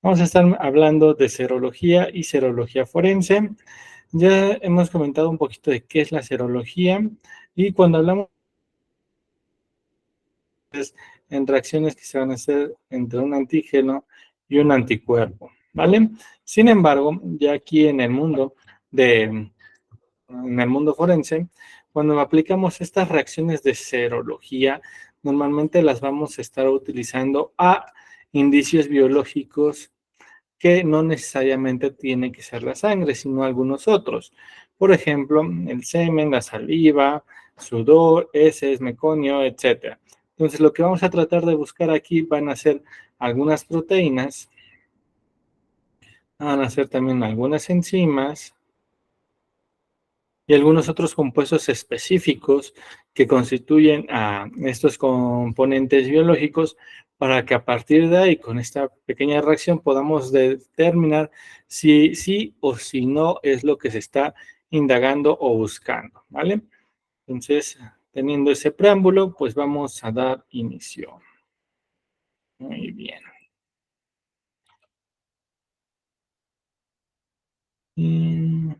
Vamos a estar hablando de serología y serología forense. Ya hemos comentado un poquito de qué es la serología y cuando hablamos en reacciones que se van a hacer entre un antígeno y un anticuerpo, ¿vale? Sin embargo, ya aquí en el mundo forense, cuando aplicamos estas reacciones de serología, normalmente las vamos a estar utilizando a indicios biológicos que no necesariamente tiene que ser la sangre, sino algunos otros. Por ejemplo, el semen, la saliva, sudor, heces, meconio, etcétera. Entonces, lo que vamos a tratar de buscar aquí van a ser algunas proteínas, van a ser también algunas enzimas y algunos otros compuestos específicos que constituyen a estos componentes biológicos para que a partir de ahí, con esta pequeña reacción, podamos determinar si sí o si no es lo que se está indagando o buscando, ¿vale? Entonces, teniendo ese preámbulo, pues vamos a dar inicio. Muy bien. Y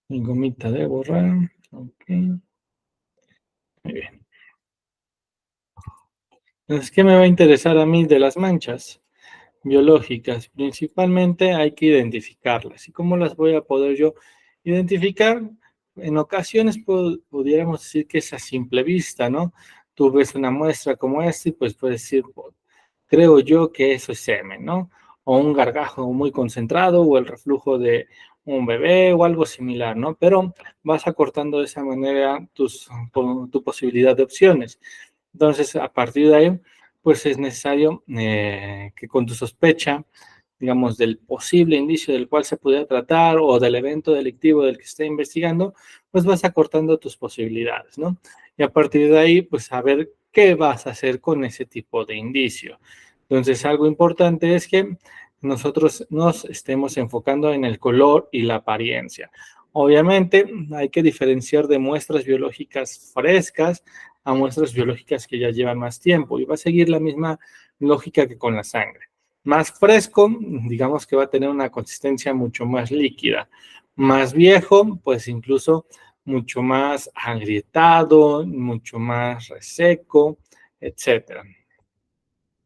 mi gomita de borrar. Ok. Muy bien. Entonces, ¿qué me va a interesar a mí de las manchas biológicas? Principalmente hay que identificarlas. ¿Y cómo las voy a poder yo identificar? En ocasiones pudiéramos decir que es a simple vista, ¿no? Tú ves una muestra como esta y pues puedes decir, creo yo que eso es semen, ¿no? O un gargajo muy concentrado o el reflujo de un bebé o algo similar, ¿no? Pero vas acortando de esa manera tu posibilidad de opciones. Entonces, a partir de ahí, pues es necesario que con tu sospecha, digamos, del posible indicio del cual se pudiera tratar o del evento delictivo del que esté investigando, pues vas acortando tus posibilidades, ¿no? Y a partir de ahí, pues saber qué vas a hacer con ese tipo de indicio. Entonces, algo importante es que nosotros nos estemos enfocando en el color y la apariencia. Obviamente, hay que diferenciar de muestras biológicas frescas a muestras biológicas que ya llevan más tiempo y va a seguir la misma lógica que con la sangre. Más fresco, digamos que va a tener una consistencia mucho más líquida. Más viejo, pues incluso mucho más agrietado, mucho más reseco, etcétera.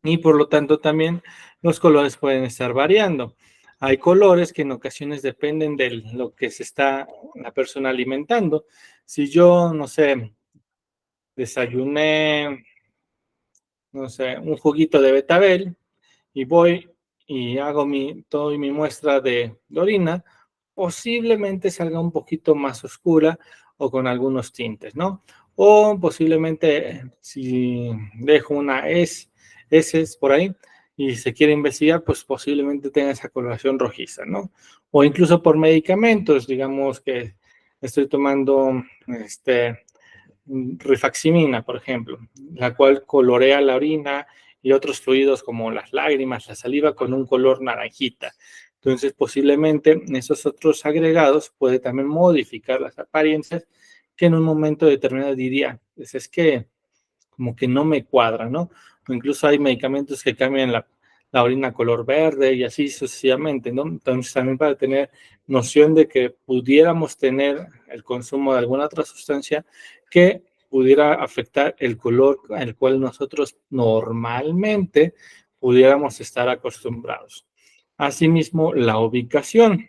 Y por lo tanto también los colores pueden estar variando. Hay colores que en ocasiones dependen de lo que se está la persona alimentando. Si yo, no sé, desayuné, no sé, un juguito de betabel y voy y hago todo mi muestra de orina, posiblemente salga un poquito más oscura o con algunos tintes, ¿no? O posiblemente si dejo una heces por ahí y se quiere investigar, pues posiblemente tenga esa coloración rojiza, ¿no? O incluso por medicamentos, digamos que estoy tomando rifaximina, por ejemplo, la cual colorea la orina y otros fluidos como las lágrimas, la saliva con un color naranjita. Entonces, posiblemente esos otros agregados puede también modificar las apariencias que en un momento determinado diría, pues es que como que no me cuadra, ¿no? O incluso hay medicamentos que cambian la orina color verde y así sucesivamente, ¿no? Entonces también para tener noción de que pudiéramos tener el consumo de alguna otra sustancia que pudiera afectar el color al cual nosotros normalmente pudiéramos estar acostumbrados. Asimismo, la ubicación.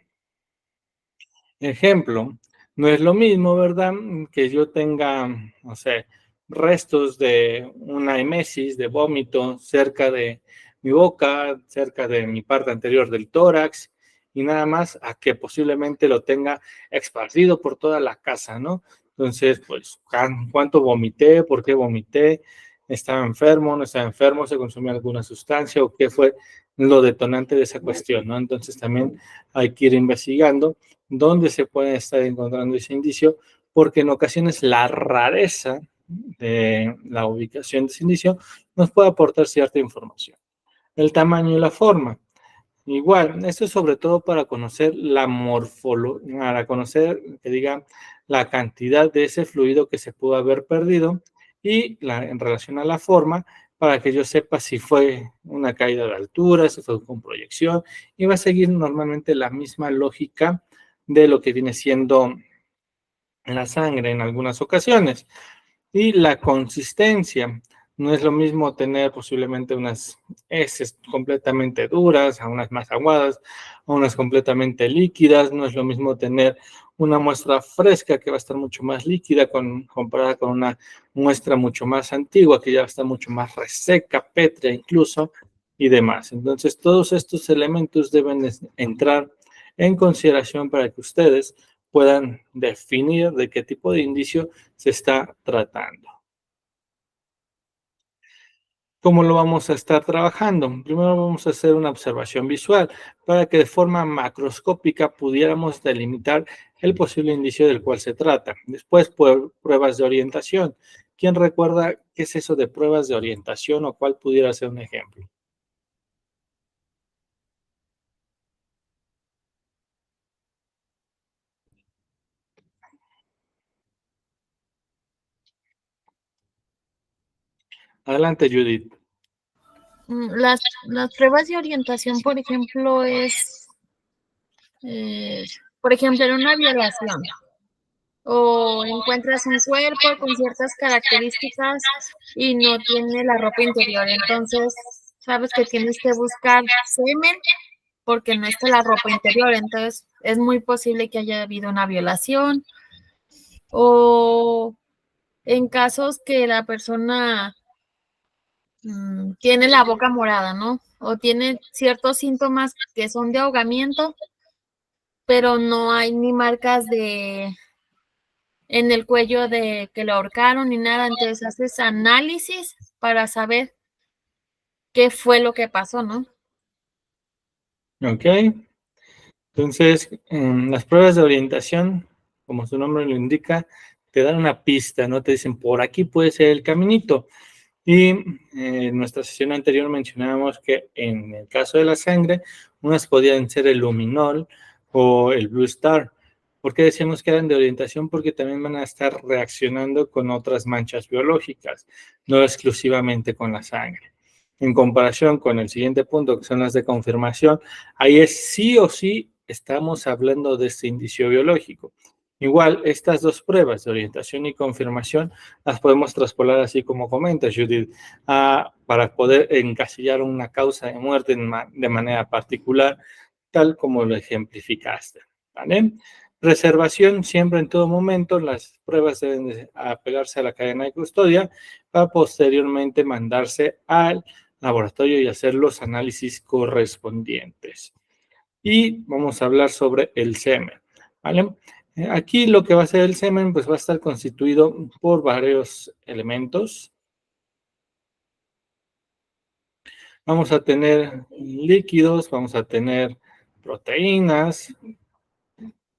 Ejemplo, no es lo mismo, ¿verdad? Que yo tenga, no sé, restos de una emesis, de vómito cerca de mi boca, cerca de mi parte anterior del tórax y nada más a que posiblemente lo tenga esparcido por toda la casa, ¿no? Entonces, pues, ¿cuánto vomité? ¿Por qué vomité? ¿Estaba enfermo? ¿No estaba enfermo? ¿Se consumió alguna sustancia? ¿O qué fue lo detonante de esa cuestión, ¿no? Entonces, también hay que ir investigando dónde se puede estar encontrando ese indicio, porque en ocasiones la rareza de la ubicación de ese indicio nos puede aportar cierta información. El tamaño y la forma. Igual, esto es sobre todo para conocer la morfología, para conocer, que diga, la cantidad de ese fluido que se pudo haber perdido y en relación a la forma, para que yo sepa si fue una caída de altura, si fue con proyección, y va a seguir normalmente la misma lógica de lo que viene siendo la sangre en algunas ocasiones. Y la consistencia. No es lo mismo tener posiblemente unas heces completamente duras, a unas más aguadas, a unas completamente líquidas. No es lo mismo tener una muestra fresca que va a estar mucho más líquida comparada con una muestra mucho más antigua que ya va a estar mucho más reseca, pétrea incluso y demás. Entonces todos estos elementos deben entrar en consideración para que ustedes puedan definir de qué tipo de indicio se está tratando. ¿Cómo lo vamos a estar trabajando? Primero vamos a hacer una observación visual para que de forma macroscópica pudiéramos delimitar el posible indicio del cual se trata. Después, pruebas de orientación. ¿Quién recuerda qué es eso de pruebas de orientación o cuál pudiera ser un ejemplo? Adelante, Judith. Las pruebas de orientación, por ejemplo, eh, por ejemplo, en una violación, o encuentras un cuerpo con ciertas características y no tiene la ropa interior, entonces sabes que tienes que buscar semen porque no está la ropa interior, entonces es muy posible que haya habido una violación, o en casos que la persona tiene la boca morada, ¿no? O tiene ciertos síntomas que son de ahogamiento, pero no hay ni marcas en el cuello de que lo ahorcaron ni nada. Entonces haces análisis para saber qué fue lo que pasó, ¿no? Ok. Entonces, las pruebas de orientación, como su nombre lo indica, te dan una pista, ¿no? Te dicen, por aquí puede ser el caminito. Y en nuestra sesión anterior mencionábamos que en el caso de la sangre, unas podían ser el luminol o el blue star. ¿Por qué decíamos que eran de orientación? Porque también van a estar reaccionando con otras manchas biológicas, no exclusivamente con la sangre. En comparación con el siguiente punto, que son las de confirmación, ahí es sí o sí estamos hablando de este indicio biológico. Igual, estas dos pruebas de orientación y confirmación las podemos traspolar así como comenta Judith, para poder encasillar una causa de muerte de manera particular, tal como lo ejemplificaste. ¿Vale? Preservación, siempre en todo momento, las pruebas deben de apegarse a la cadena de custodia para posteriormente mandarse al laboratorio y hacer los análisis correspondientes. Y vamos a hablar sobre el semen, ¿vale? Aquí lo que va a ser el semen, pues va a estar constituido por varios elementos. Vamos a tener líquidos, vamos a tener proteínas,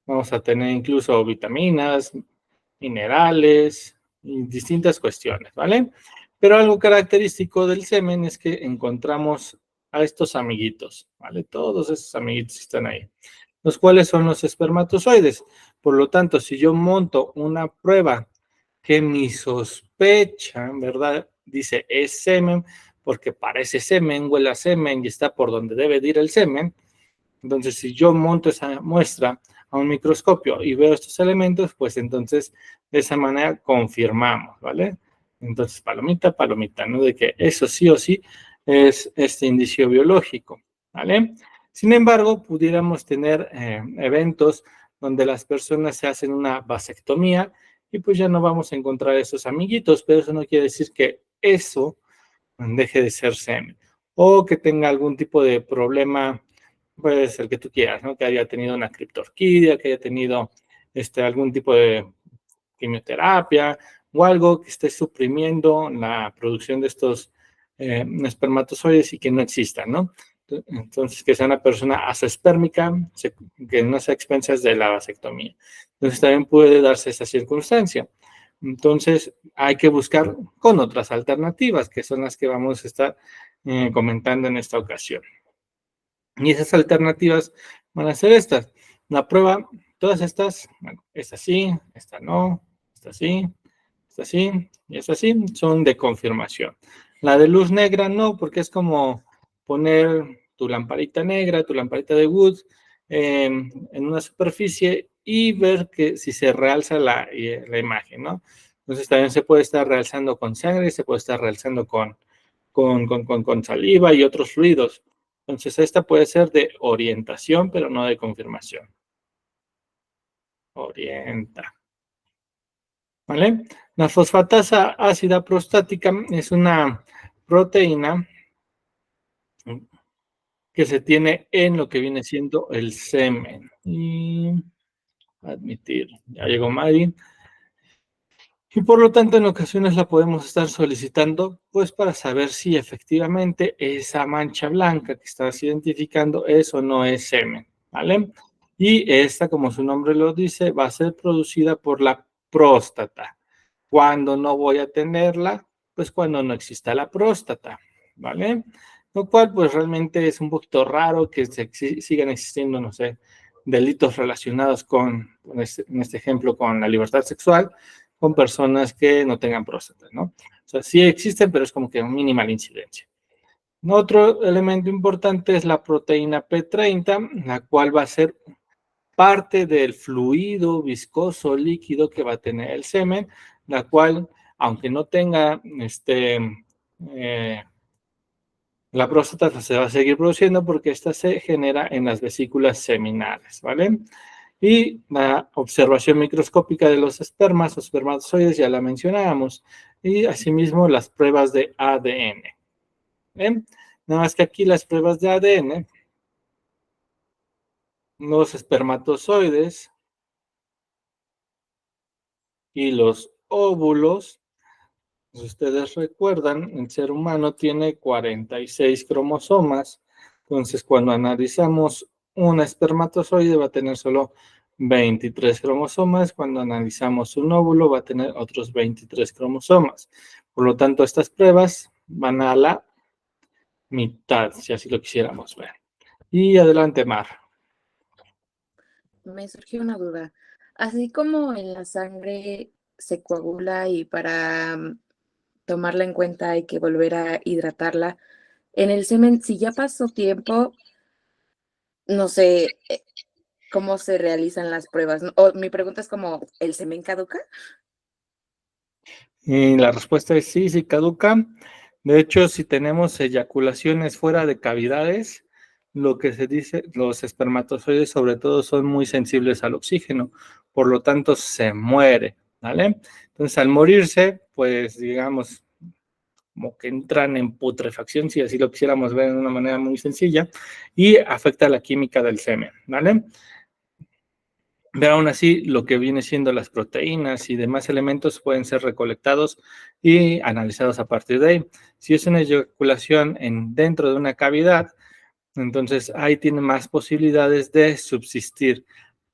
vamos a tener incluso vitaminas, minerales y distintas cuestiones, ¿vale? Pero algo característico del semen es que encontramos a estos amiguitos, ¿vale? Todos esos amiguitos que están ahí, los cuales son los espermatozoides. Por lo tanto, si yo monto una prueba que mi sospecha, ¿verdad? Dice es semen, porque parece semen, huele a semen y está por donde debe de ir el semen. Entonces, si yo monto esa muestra a un microscopio y veo estos elementos, pues entonces de esa manera confirmamos, ¿vale? Entonces, palomita, palomita, ¿no? De que eso sí o sí es este indicio biológico, ¿vale? Sin embargo, pudiéramos tener eventos donde las personas se hacen una vasectomía y pues ya no vamos a encontrar esos amiguitos, pero eso no quiere decir que eso deje de ser semen o que tenga algún tipo de problema, puede ser que tú quieras, ¿no? Que haya tenido una criptorquidia, que haya tenido algún tipo de quimioterapia o algo que esté suprimiendo la producción de estos espermatozoides y que no existan, ¿no? Entonces, que sea una persona azoespérmica, que no sea expensas de la vasectomía. Entonces, también puede darse esa circunstancia. Entonces, hay que buscar con otras alternativas, que son las que vamos a estar comentando en esta ocasión. Y esas alternativas van a ser estas. La prueba, todas estas, bueno, esta sí, esta no, esta sí, es así y es así, son de confirmación. La de luz negra no, porque es como poner tu lamparita negra, tu lamparita de wood en una superficie y ver que si se realza la imagen, ¿no? Entonces también se puede estar realzando con sangre, se puede estar realzando con saliva y otros fluidos. Entonces esta puede ser de orientación, pero no de confirmación. Orienta. ¿Vale? La fosfatasa ácida prostática es una proteína que se tiene en lo que viene siendo el semen. Y admitir, ya llegó Mari. Y por lo tanto, en ocasiones la podemos estar solicitando, pues para saber si efectivamente esa mancha blanca que estás identificando es o no es semen, ¿vale? Y esta, como su nombre lo dice, va a ser producida por la próstata. Cuando no voy a tenerla, pues cuando no exista la próstata, ¿vale? Lo cual, pues realmente es un poquito raro que sigan existiendo, no sé, delitos relacionados en este ejemplo, con la libertad sexual, con personas que no tengan próstata, ¿no? O sea, sí existen, pero es como que mínima la incidencia. Otro elemento importante es la proteína P30, la cual va a ser parte del fluido viscoso líquido que va a tener el semen, la cual, aunque no tenga la próstata, se va a seguir produciendo porque esta se genera en las vesículas seminales, ¿vale? Y la observación microscópica de los espermas o espermatozoides ya la mencionábamos. Y asimismo las pruebas de ADN. ¿Ven? Nada más que aquí las pruebas de ADN, los espermatozoides y los óvulos, si ustedes recuerdan, el ser humano tiene 46 cromosomas. Entonces, cuando analizamos un espermatozoide va a tener solo 23 cromosomas. Cuando analizamos un óvulo va a tener otros 23 cromosomas. Por lo tanto, estas pruebas van a la mitad, si así lo quisiéramos ver. Y adelante, Mar. Me surgió una duda. Así como en la sangre se coagula y para tomarla en cuenta hay que volver a hidratarla, en el semen, si ya pasó tiempo, no sé cómo se realizan las pruebas. O mi pregunta es como, ¿el semen caduca? Y la respuesta es sí, sí caduca. De hecho, si tenemos eyaculaciones fuera de cavidades, lo que se dice, los espermatozoides sobre todo son muy sensibles al oxígeno, por lo tanto se muere, ¿vale? Entonces, al morirse, pues digamos, como que entran en putrefacción, si así lo quisiéramos ver de una manera muy sencilla, y afecta la química del semen, ¿vale? Pero aún así, lo que viene siendo las proteínas y demás elementos pueden ser recolectados y analizados a partir de ahí. Si es una eyaculación dentro de una cavidad, entonces ahí tiene más posibilidades de subsistir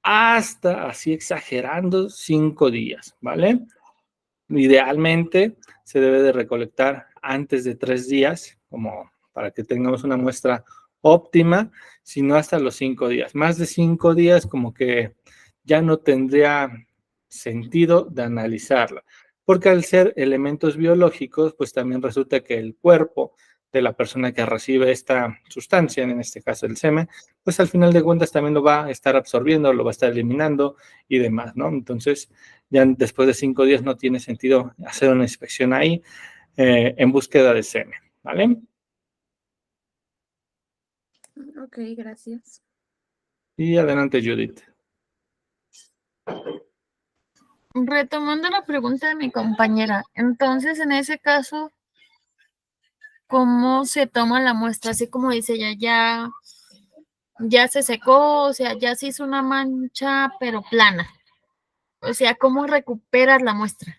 hasta, así exagerando, 5 días, ¿vale? Idealmente se debe de recolectar antes de 3 días, como para que tengamos una muestra óptima, sino hasta los 5 días. Más de 5 días como que ya no tendría sentido de analizarla, porque al ser elementos biológicos, pues también resulta que el cuerpo de la persona que recibe esta sustancia, en este caso el semen, pues al final de cuentas también lo va a estar absorbiendo, lo va a estar eliminando y demás, ¿no? Entonces, ya después de 5 días no tiene sentido hacer una inspección ahí en búsqueda de semen, ¿vale? Ok, gracias. Y adelante, Judith. Retomando la pregunta de mi compañera, entonces en ese caso, ¿cómo se toma la muestra? Así como dice ella, ya se secó, o sea, ya se hizo una mancha, pero plana. O sea, ¿cómo recuperas la muestra?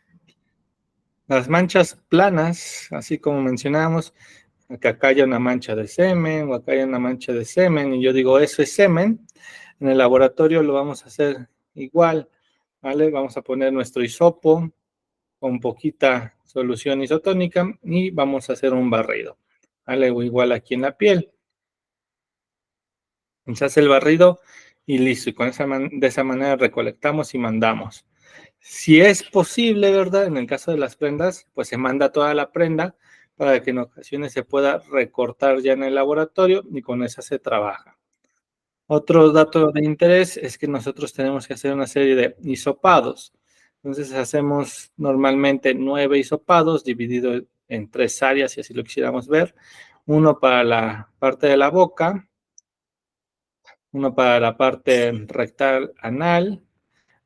Las manchas planas, así como mencionábamos, que acá hay una mancha de semen o acá hay una mancha de semen y yo digo, eso es semen, en el laboratorio lo vamos a hacer igual, ¿vale? Vamos a poner nuestro hisopo con poquita solución isotónica y vamos a hacer un barrido, ¿vale? O igual aquí en la piel. Se hace el barrido y listo, y de esa manera recolectamos y mandamos. Si es posible, ¿verdad? En el caso de las prendas, pues se manda toda la prenda para que en ocasiones se pueda recortar ya en el laboratorio y con esa se trabaja. Otro dato de interés es que nosotros tenemos que hacer una serie de hisopados. Entonces hacemos normalmente 9 hisopados dividido en 3 áreas, si así lo quisiéramos ver. Uno para la parte de la boca, uno para la parte rectal anal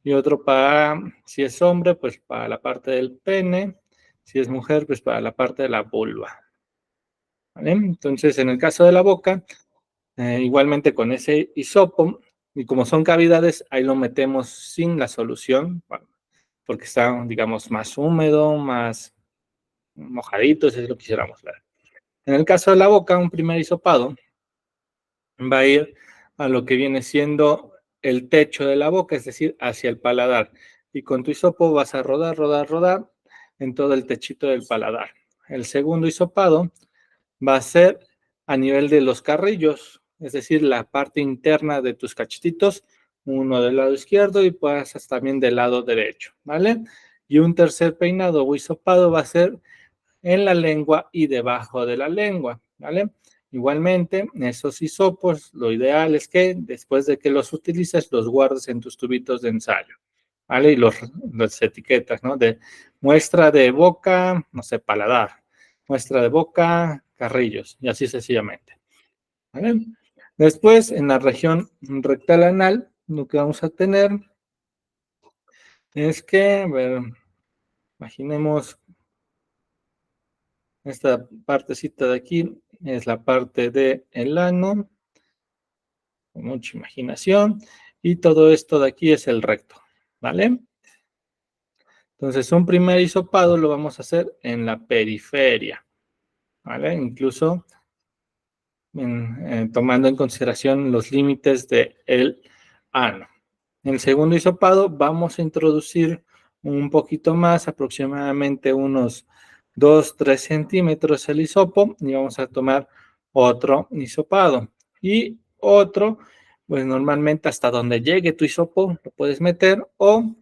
y otro para, si es hombre, pues para la parte del pene, si es mujer, pues para la parte de la vulva. ¿Vale? Entonces, en el caso de la boca, igualmente con ese hisopo, y como son cavidades, ahí lo metemos sin la solución, bueno, porque está, digamos, más húmedo, más mojadito, si lo quisiéramos ver. En el caso de la boca, un primer hisopado va a ir a lo que viene siendo el techo de la boca, es decir, hacia el paladar. Y con tu hisopo vas a rodar, rodar, rodar en todo el techito del paladar. El segundo hisopado va a ser a nivel de los carrillos, es decir, la parte interna de tus cachetitos, uno del lado izquierdo y pasas también del lado derecho, ¿vale? Y un tercer peinado o hisopado va a ser en la lengua y debajo de la lengua, ¿vale? Igualmente, esos hisopos, lo ideal es que después de que los utilices, los guardes en tus tubitos de ensayo, ¿vale? Y los etiquetas, ¿no? De muestra de boca, no sé, paladar, muestra de boca, carrillos, y así sencillamente, ¿vale? Después, en la región rectal anal, lo que vamos a tener es que, a ver, imaginemos esta partecita de aquí, es la parte del ano, con mucha imaginación, y todo esto de aquí es el recto, ¿vale? Entonces, un primer hisopado lo vamos a hacer en la periferia, ¿vale? Incluso tomando en consideración los límites del ano. En el segundo hisopado vamos a introducir un poquito más, aproximadamente unos 2-3 centímetros el hisopo y vamos a tomar otro hisopado. Y otro, pues normalmente hasta donde llegue tu hisopo lo puedes meter o,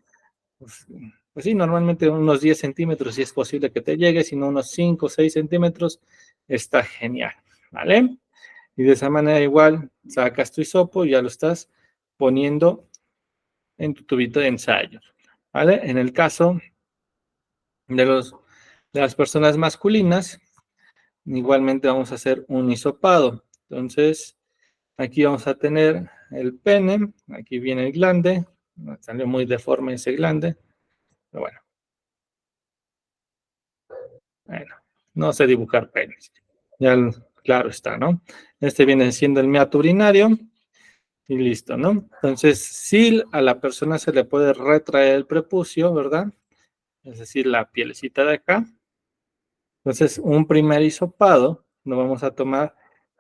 pues, pues sí, normalmente unos 10 centímetros si es posible que te llegue, si no unos 5 o 6 centímetros, está genial, ¿vale? Y de esa manera igual sacas tu hisopo y ya lo estás poniendo en tu tubito de ensayo, ¿vale? En el caso de las personas masculinas, igualmente vamos a hacer un hisopado. Entonces, aquí vamos a tener el pene, aquí viene el glande, salió muy deforme ese glande, pero bueno, no sé dibujar penes. Ya, claro está, ¿no? Este viene siendo el meato urinario y listo, ¿no? Entonces, si a la persona se le puede retraer el prepucio, ¿verdad? Es decir, la pielecita de acá. Entonces, un primer hisopado lo vamos a tomar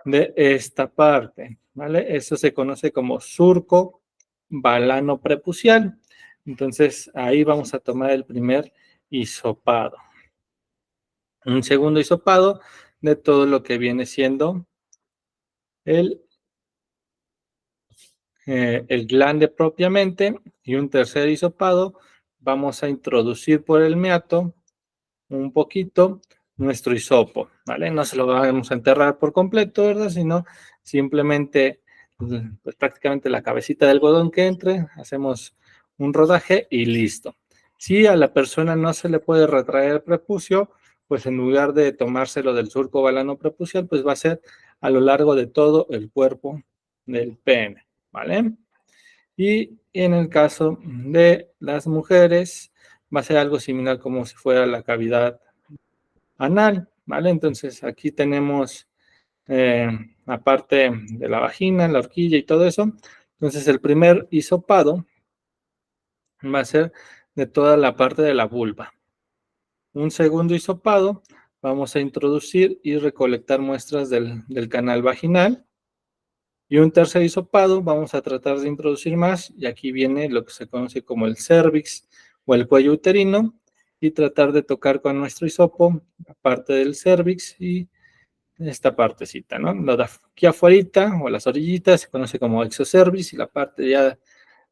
de esta parte, ¿vale? Eso se conoce como surco balano prepucial. Entonces, ahí vamos a tomar el primer hisopado. Un segundo hisopado de todo lo que viene siendo el glande propiamente. Y un tercer hisopado, vamos a introducir por el meato un poquito nuestro hisopo, ¿vale? No se lo vamos a enterrar por completo, ¿verdad? Sino simplemente, pues prácticamente la cabecita del algodón que entre, hacemos un rodaje y listo. Si a la persona no se le puede retraer el prepucio, pues en lugar de tomárselo del surco balano prepucial, pues va a ser a lo largo de todo el cuerpo del pene, ¿vale? Y en el caso de las mujeres, va a ser algo similar como si fuera la cavidad anal, ¿vale? Entonces aquí tenemos la parte de la vagina, la horquilla y todo eso. Entonces el primer hisopado va a ser de toda la parte de la vulva. Un segundo hisopado, vamos a introducir y recolectar muestras del canal vaginal. Y un tercer hisopado, vamos a tratar de introducir más, y aquí viene lo que se conoce como el cérvix o el cuello uterino, y tratar de tocar con nuestro hisopo la parte del cérvix y esta partecita, ¿no? Lo de aquí afuera o las orillitas se conoce como exocervix y la parte ya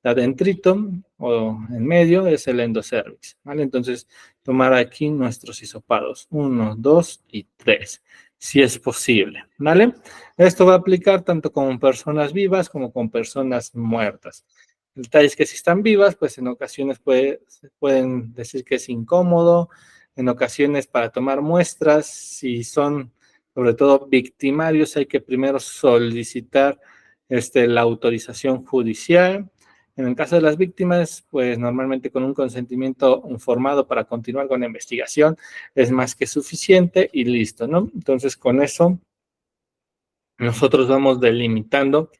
de adentrito o en medio es el endocervix, ¿vale? Entonces, tomar aquí nuestros hisopados, 1, 2 y 3, si es posible, ¿vale? Esto va a aplicar tanto con personas vivas como con personas muertas. El detalle es que si están vivas, pues en ocasiones pueden decir que es incómodo, en ocasiones para tomar muestras, si son sobre todo victimarios, hay que primero solicitar la autorización judicial. En el caso de las víctimas, pues normalmente con un consentimiento informado para continuar con la investigación es más que suficiente y listo, ¿no? Entonces con eso nosotros vamos delimitando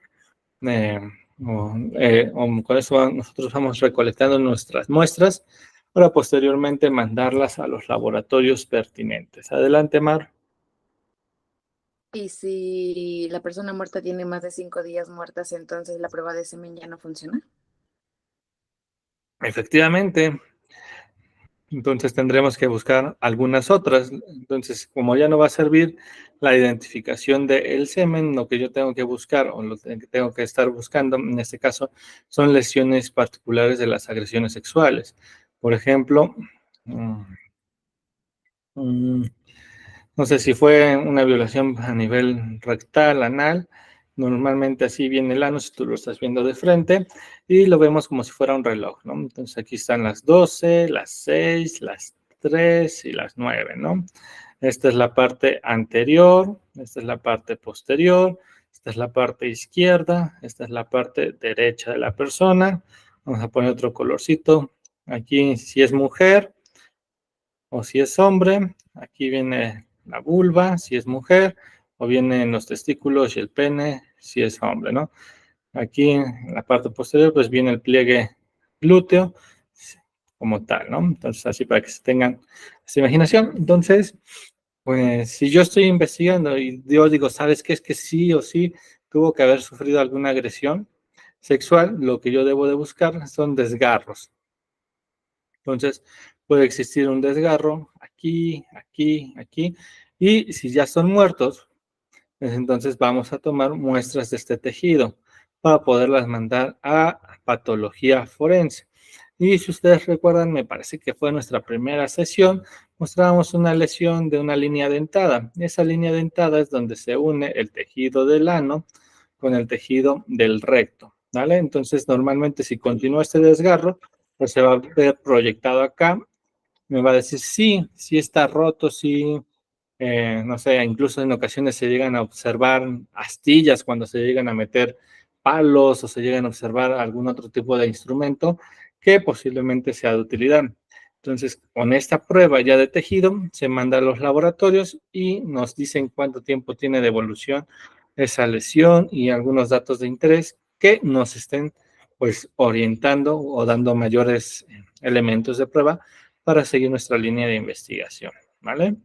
eh, con eso nosotros vamos recolectando nuestras muestras para posteriormente mandarlas a los laboratorios pertinentes. Adelante, Mar. Y si la persona muerta tiene más de 5 días muertas, entonces la prueba de semen ya no funciona. Efectivamente, entonces tendremos que buscar algunas otras. Entonces, como ya no va a servir la identificación del semen, lo que yo tengo que buscar o lo que tengo que estar buscando, en este caso, son lesiones particulares de las agresiones sexuales. Por ejemplo, no sé si fue una violación a nivel rectal, anal. Normalmente así viene el ano si tú lo estás viendo de frente y lo vemos como si fuera un reloj, ¿no? Entonces aquí están las 12, las 6, las 3 y las 9, ¿no? Esta es la parte anterior, esta es la parte posterior, esta es la parte izquierda, esta es la parte derecha de la persona. Vamos a poner otro colorcito. Aquí si es mujer o si es hombre, aquí viene la vulva, si es mujer, o vienen los testículos y el pene, si es hombre, ¿no? Aquí en la parte posterior, pues viene el pliegue glúteo como tal, ¿no? Entonces, así para que se tengan esa imaginación. Entonces, pues, si yo estoy investigando y yo digo, ¿sabes qué? Es que sí o sí tuvo que haber sufrido alguna agresión sexual, lo que yo debo de buscar son desgarros. Entonces, puede existir un desgarro aquí, aquí, aquí, y si ya son muertos, pues entonces vamos a tomar muestras de este tejido para poderlas mandar a patología forense. Y si ustedes recuerdan, me parece que fue nuestra primera sesión, mostrábamos una lesión de una línea dentada. Esa línea dentada es donde se une el tejido del ano con el tejido del recto, ¿vale? Entonces, normalmente si continúa este desgarro, pues se va a ver proyectado acá, me va a decir, sí, sí está roto, sí, no sé, incluso en ocasiones se llegan a observar astillas cuando se llegan a meter palos o se llegan a observar algún otro tipo de instrumento que posiblemente sea de utilidad. Entonces, con esta prueba ya de tejido, se manda a los laboratorios y nos dicen cuánto tiempo tiene de evolución esa lesión y algunos datos de interés que nos estén pues orientando o dando mayores elementos de prueba para seguir nuestra línea de investigación, ¿vale?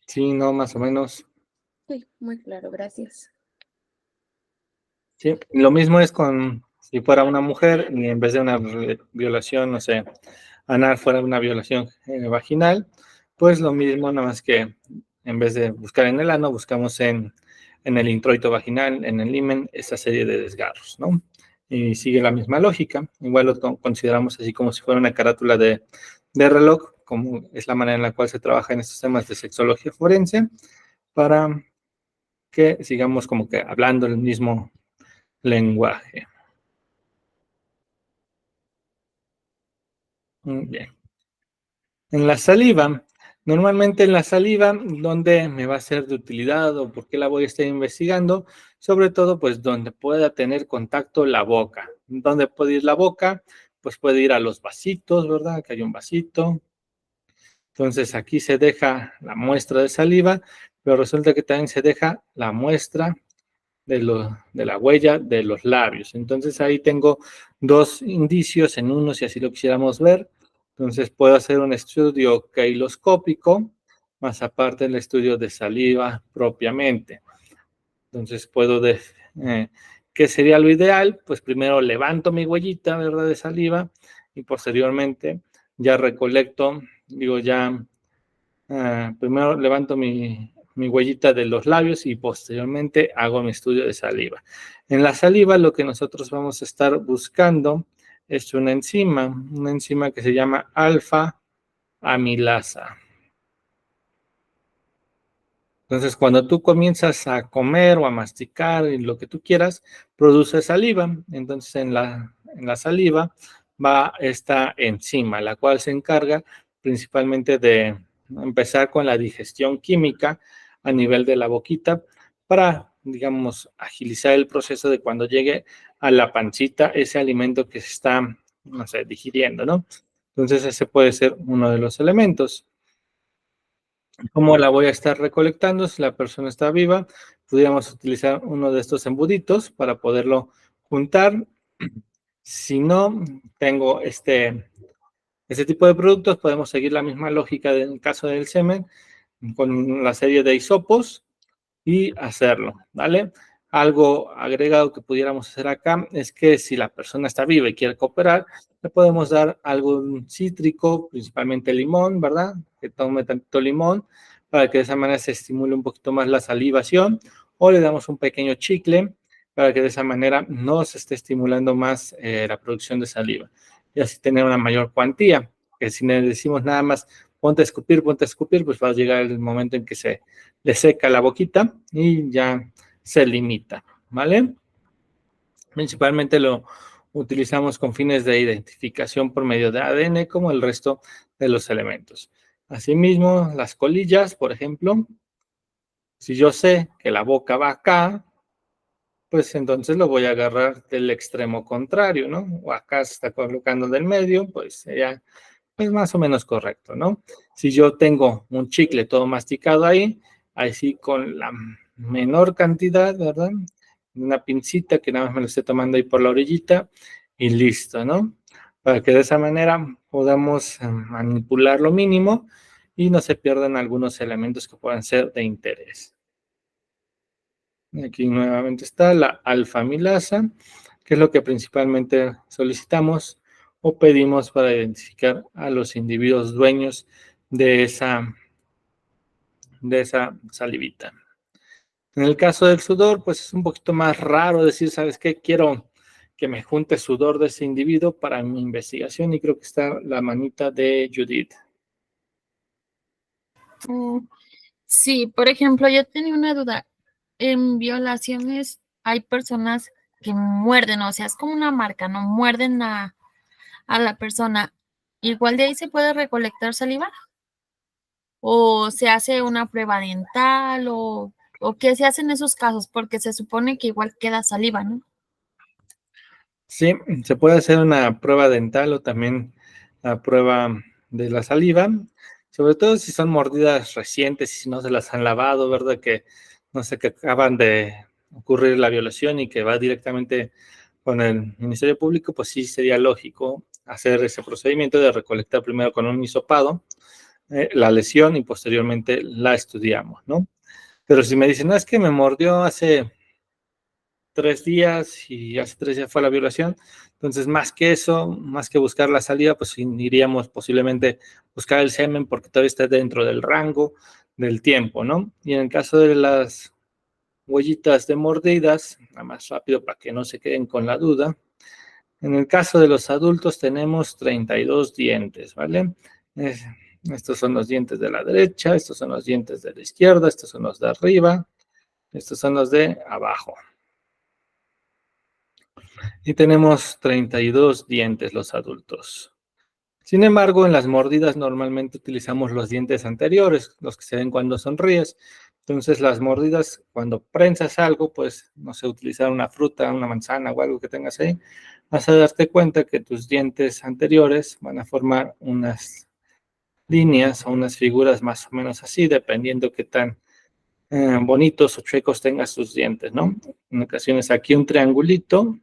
Sí, no, más o menos. Sí, muy claro, gracias. Sí, lo mismo es con si fuera una mujer y en vez de una violación, no sé, anal fuera una violación vaginal, pues lo mismo, nada más que en vez de buscar en el ano, buscamos en el introito vaginal, en el himen, esa serie de desgarros, ¿no? Y sigue la misma lógica. Igual lo consideramos así como si fuera una carátula de reloj, como es la manera en la cual se trabaja en estos temas de sexología forense, para que sigamos como que hablando el mismo lenguaje. Bien. En la saliva, normalmente en la saliva, ¿dónde me va a ser de utilidad o por qué la voy a estar investigando? Sobre todo, pues donde pueda tener contacto la boca. ¿Dónde puede ir la boca? Pues puede ir a los vasitos, ¿verdad? Que hay un vasito. Entonces aquí se deja la muestra de saliva, pero resulta que también se deja la muestra de la huella de los labios. Entonces ahí tengo dos indicios en uno, si así lo quisiéramos ver. Entonces puedo hacer un estudio keiloscópico, más aparte el estudio de saliva propiamente. Entonces puedo, ¿qué sería lo ideal? Pues primero levanto mi huellita, ¿verdad? De saliva y posteriormente ya recolecto, digo ya, primero levanto mi mi huellita de los labios y posteriormente hago mi estudio de saliva. En la saliva lo que nosotros vamos a estar buscando es una enzima que se llama alfa-amilasa. Entonces, cuando tú comienzas a comer o a masticar y lo que tú quieras, produce saliva. Entonces, en la saliva va esta enzima, la cual se encarga principalmente de empezar con la digestión química a nivel de la boquita para, digamos, agilizar el proceso de cuando llegue a la pancita ese alimento que se está, no sé, digiriendo, ¿no? Entonces, ese puede ser uno de los elementos. ¿Cómo la voy a estar recolectando? Si la persona está viva, pudiéramos utilizar uno de estos embuditos para poderlo juntar. Si no tengo este tipo de productos, podemos seguir la misma lógica del caso del semen con la serie de hisopos y hacerlo, ¿vale? Algo agregado que pudiéramos hacer acá es que si la persona está viva y quiere cooperar, le podemos dar algún cítrico, principalmente limón, ¿verdad? Que tome tanto limón para que de esa manera se estimule un poquito más la salivación, o le damos un pequeño chicle para que de esa manera no se esté estimulando más la producción de saliva y así tener una mayor cuantía, que si le decimos nada más ponte a escupir, pues va a llegar el momento en que se le seca la boquita y ya se limita, ¿vale? Principalmente lo utilizamos con fines de identificación por medio de ADN, como el resto de los elementos. Asimismo, las colillas, por ejemplo, si yo sé que la boca va acá, pues entonces lo voy a agarrar del extremo contrario, ¿no? O acá se está colocando del medio, pues sería pues más o menos correcto, ¿no? Si yo tengo un chicle todo masticado ahí sí con la menor cantidad, ¿verdad? Una pincita que nada más me lo esté tomando ahí por la orillita y listo, ¿no? Para que de esa manera podamos manipular lo mínimo y no se pierdan algunos elementos que puedan ser de interés. Aquí nuevamente está la alfa-amilasa, que es lo que principalmente solicitamos o pedimos para identificar a los individuos dueños de esa salivita. En el caso del sudor, pues es un poquito más raro decir, ¿sabes qué? Quiero que me junte sudor de ese individuo para mi investigación y creo que está la manita de Judith. Sí, por ejemplo, yo tenía una duda. En violaciones hay personas que muerden, o sea, es como una marca, ¿no? Muerden a la persona. Igual de ahí se puede recolectar saliva. ¿O se hace una prueba dental o qué se hace en esos casos? Porque se supone que igual queda saliva, ¿no? Sí, se puede hacer una prueba dental o también la prueba de la saliva, sobre todo si son mordidas recientes y si no se las han lavado, ¿verdad? Que no sé, que acaban de ocurrir la violación y que va directamente con el Ministerio Público, pues sí sería lógico hacer ese procedimiento de recolectar primero con un hisopado la lesión y posteriormente la estudiamos, ¿no? Pero si me dicen, no, es que me mordió hace 3 días y hace 3 días fue la violación. Entonces, más que eso, más que buscar la salida, pues iríamos posiblemente buscar el semen porque todavía está dentro del rango del tiempo, ¿no? Y en el caso de las huellitas de mordidas, nada más rápido para que no se queden con la duda. En el caso de los adultos tenemos 32 dientes, ¿vale? Estos son los dientes de la derecha, estos son los dientes de la izquierda, estos son los de arriba, estos son los de abajo. Y tenemos 32 dientes los adultos. Sin embargo, en las mordidas normalmente utilizamos los dientes anteriores, los que se ven cuando sonríes. Entonces, las mordidas, cuando prensas algo, pues, no sé, utilizar una fruta, una manzana o algo que tengas ahí, vas a darte cuenta que tus dientes anteriores van a formar unas líneas o unas figuras más o menos así, dependiendo qué tan bonitos o chuecos tengas tus dientes, ¿no? En ocasiones aquí un triangulito,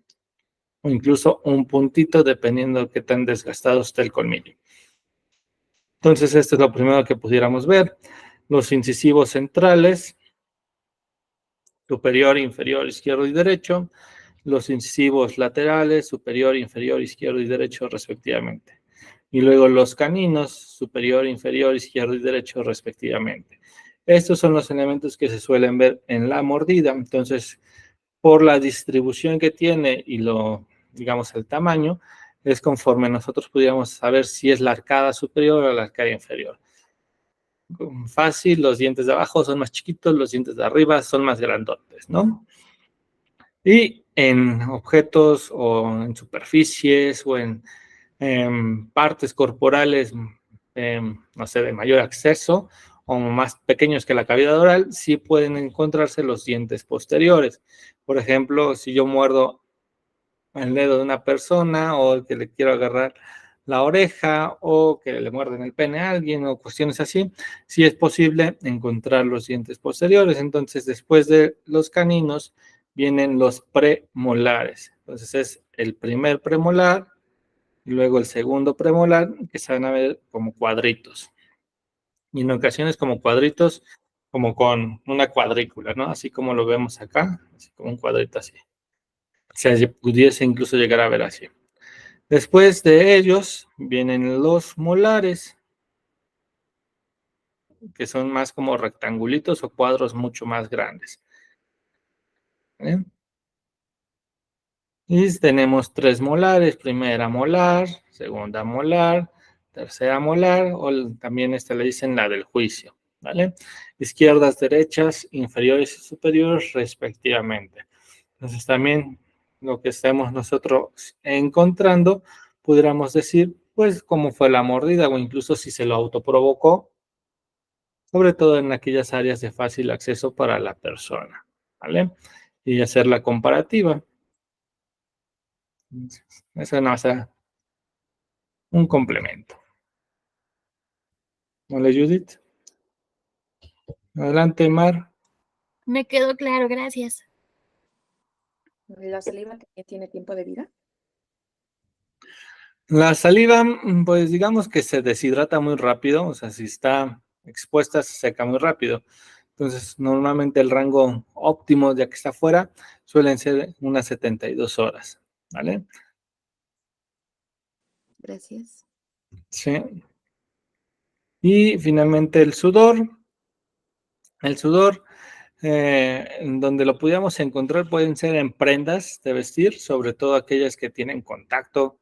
o incluso un puntito, dependiendo de qué tan desgastado esté el colmillo. Entonces, esto es lo primero que pudiéramos ver. Los incisivos centrales, superior, inferior, izquierdo y derecho. Los incisivos laterales, superior, inferior, izquierdo y derecho, respectivamente. Y luego los caninos, superior, inferior, izquierdo y derecho, respectivamente. Estos son los elementos que se suelen ver en la mordida. Entonces, por la distribución que tiene y digamos, el tamaño, es conforme nosotros pudiéramos saber si es la arcada superior o la arcada inferior. Fácil, los dientes de abajo son más chiquitos, los dientes de arriba son más grandotes, ¿no? Y en objetos o en superficies o en partes corporales, no sé, de mayor acceso o más pequeños que la cavidad oral, sí pueden encontrarse los dientes posteriores. Por ejemplo, si yo muerdo el dedo de una persona o que le quiero agarrar la oreja o que le muerden el pene a alguien o cuestiones así, sí es posible encontrar los dientes posteriores. Entonces, después de los caninos, vienen los premolares. Entonces, es el primer premolar y luego el segundo premolar, que se van a ver como cuadritos. Y en ocasiones como cuadritos, como con una cuadrícula, ¿no? Así como lo vemos acá, así como un cuadrito así. Se pudiese incluso llegar a ver así. Después de ellos vienen los molares, que son más como rectangulitos o cuadros mucho más grandes. ¿Eh? Y tenemos 3 molares, primera molar, segunda molar, tercera molar, o también le dicen la del juicio, ¿vale? Izquierdas, derechas, inferiores y superiores, respectivamente. Entonces también lo que estamos nosotros encontrando, pudiéramos decir, pues, cómo fue la mordida o incluso si se lo autoprovocó, sobre todo en aquellas áreas de fácil acceso para la persona, ¿vale? Y hacer la comparativa. Eso no hace un complemento. ¿Vale, Judith? Adelante, Mar. Me quedó claro, gracias. ¿La saliva también tiene tiempo de vida? La saliva, pues digamos que se deshidrata muy rápido, o sea, si está expuesta se seca muy rápido. Entonces, normalmente el rango óptimo ya que está afuera suelen ser unas 72 horas, ¿vale? Gracias. Sí. Y finalmente el sudor. El sudor, donde lo pudiéramos encontrar pueden ser en prendas de vestir, sobre todo aquellas que tienen contacto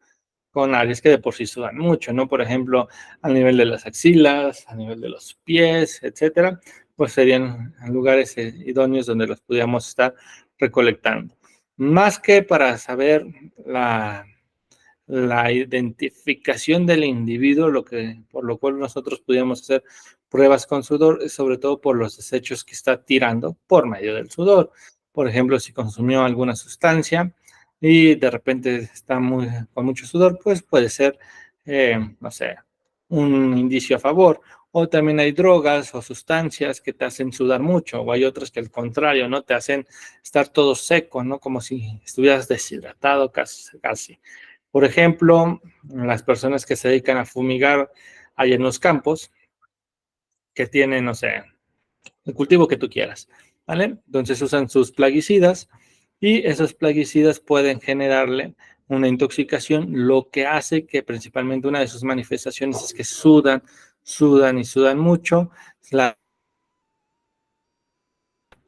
con áreas que de por sí sudan mucho, ¿no? Por ejemplo, a nivel de las axilas, a nivel de los pies, etcétera, pues serían lugares idóneos donde los pudiéramos estar recolectando. Más que para saber la identificación del individuo, por lo cual nosotros pudiéramos hacer pruebas con sudor, sobre todo por los desechos que está tirando por medio del sudor. Por ejemplo, si consumió alguna sustancia y de repente está con mucho sudor, pues puede ser, no sé, un indicio a favor. O también hay drogas o sustancias que te hacen sudar mucho, o hay otras que al contrario, ¿no? Te hacen estar todo seco, ¿no? Como si estuvieras deshidratado casi, casi. Por ejemplo, las personas que se dedican a fumigar ahí en los campos, que tienen, no sé, el cultivo que tú quieras, ¿vale? Entonces usan sus plaguicidas y esos plaguicidas pueden generarle una intoxicación, lo que hace que principalmente una de sus manifestaciones es que sudan, sudan y sudan mucho.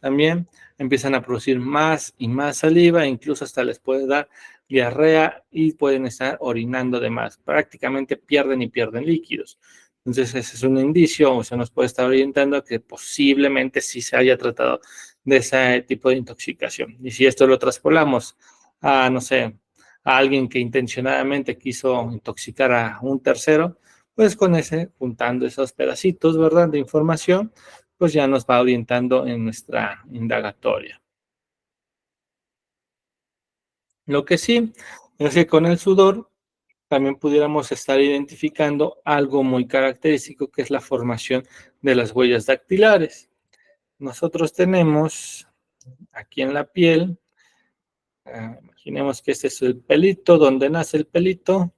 También empiezan a producir más y más saliva, incluso hasta les puede dar diarrea y pueden estar orinando de más. Prácticamente pierden y pierden líquidos. Entonces, ese es un indicio, o se nos puede estar orientando a que posiblemente sí se haya tratado de ese tipo de intoxicación. Y si esto lo traspolamos a, no sé, a alguien que intencionadamente quiso intoxicar a un tercero, pues con juntando esos pedacitos, ¿verdad?, de información, pues ya nos va orientando en nuestra indagatoria. Lo que sí es que con el sudor también pudiéramos estar identificando algo muy característico, que es la formación de las huellas dactilares. Nosotros tenemos aquí en la piel, imaginemos que este es el pelito, donde nace el pelito,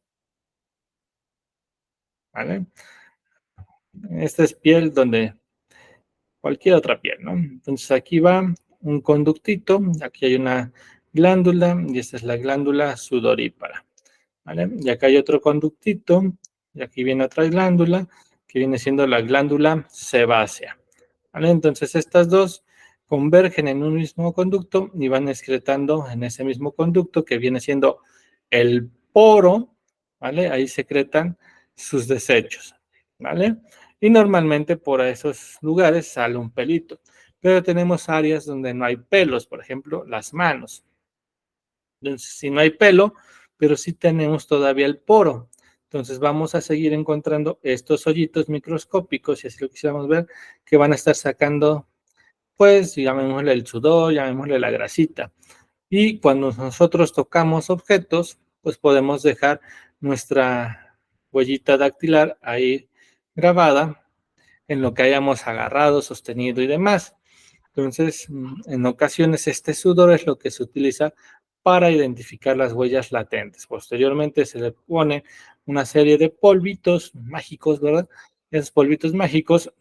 ¿vale? Esta es piel donde cualquier otra piel, ¿no? Entonces aquí va un conductito, aquí hay una glándula y esta es la glándula sudorípara, ¿vale? Y acá hay otro conductito y aquí viene otra glándula que viene siendo la glándula sebácea, ¿vale? Entonces estas dos convergen en un mismo conducto y van excretando en ese mismo conducto que viene siendo el poro, ¿vale? Ahí secretan sus desechos, ¿vale? Y normalmente por esos lugares sale un pelito, pero tenemos áreas donde no hay pelos, por ejemplo, las manos. Entonces, si no hay pelo, pero sí tenemos todavía el poro. Entonces vamos a seguir encontrando estos hoyitos microscópicos, si así lo quisiéramos ver, que van a estar sacando, pues, llamémosle el sudor, llamémosle la grasita. Y cuando nosotros tocamos objetos, pues podemos dejar nuestra huellita dactilar ahí grabada en lo que hayamos agarrado, sostenido y demás. Entonces, en ocasiones este sudor es lo que se utiliza para identificar las huellas latentes. Posteriormente se le pone una serie de polvitos mágicos, ¿verdad? Esos polvitos mágicos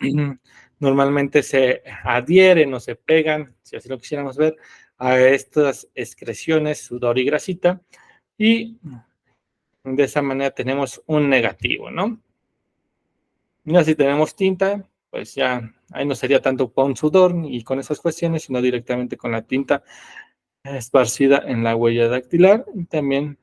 normalmente se adhieren o se pegan, si así lo quisiéramos ver, a estas excreciones, sudor y grasita, y de esa manera tenemos un negativo, ¿no? Ya si tenemos tinta, pues ya ahí no sería tanto con sudor y con esas cuestiones, sino directamente con la tinta esparcida en la huella dactilar y también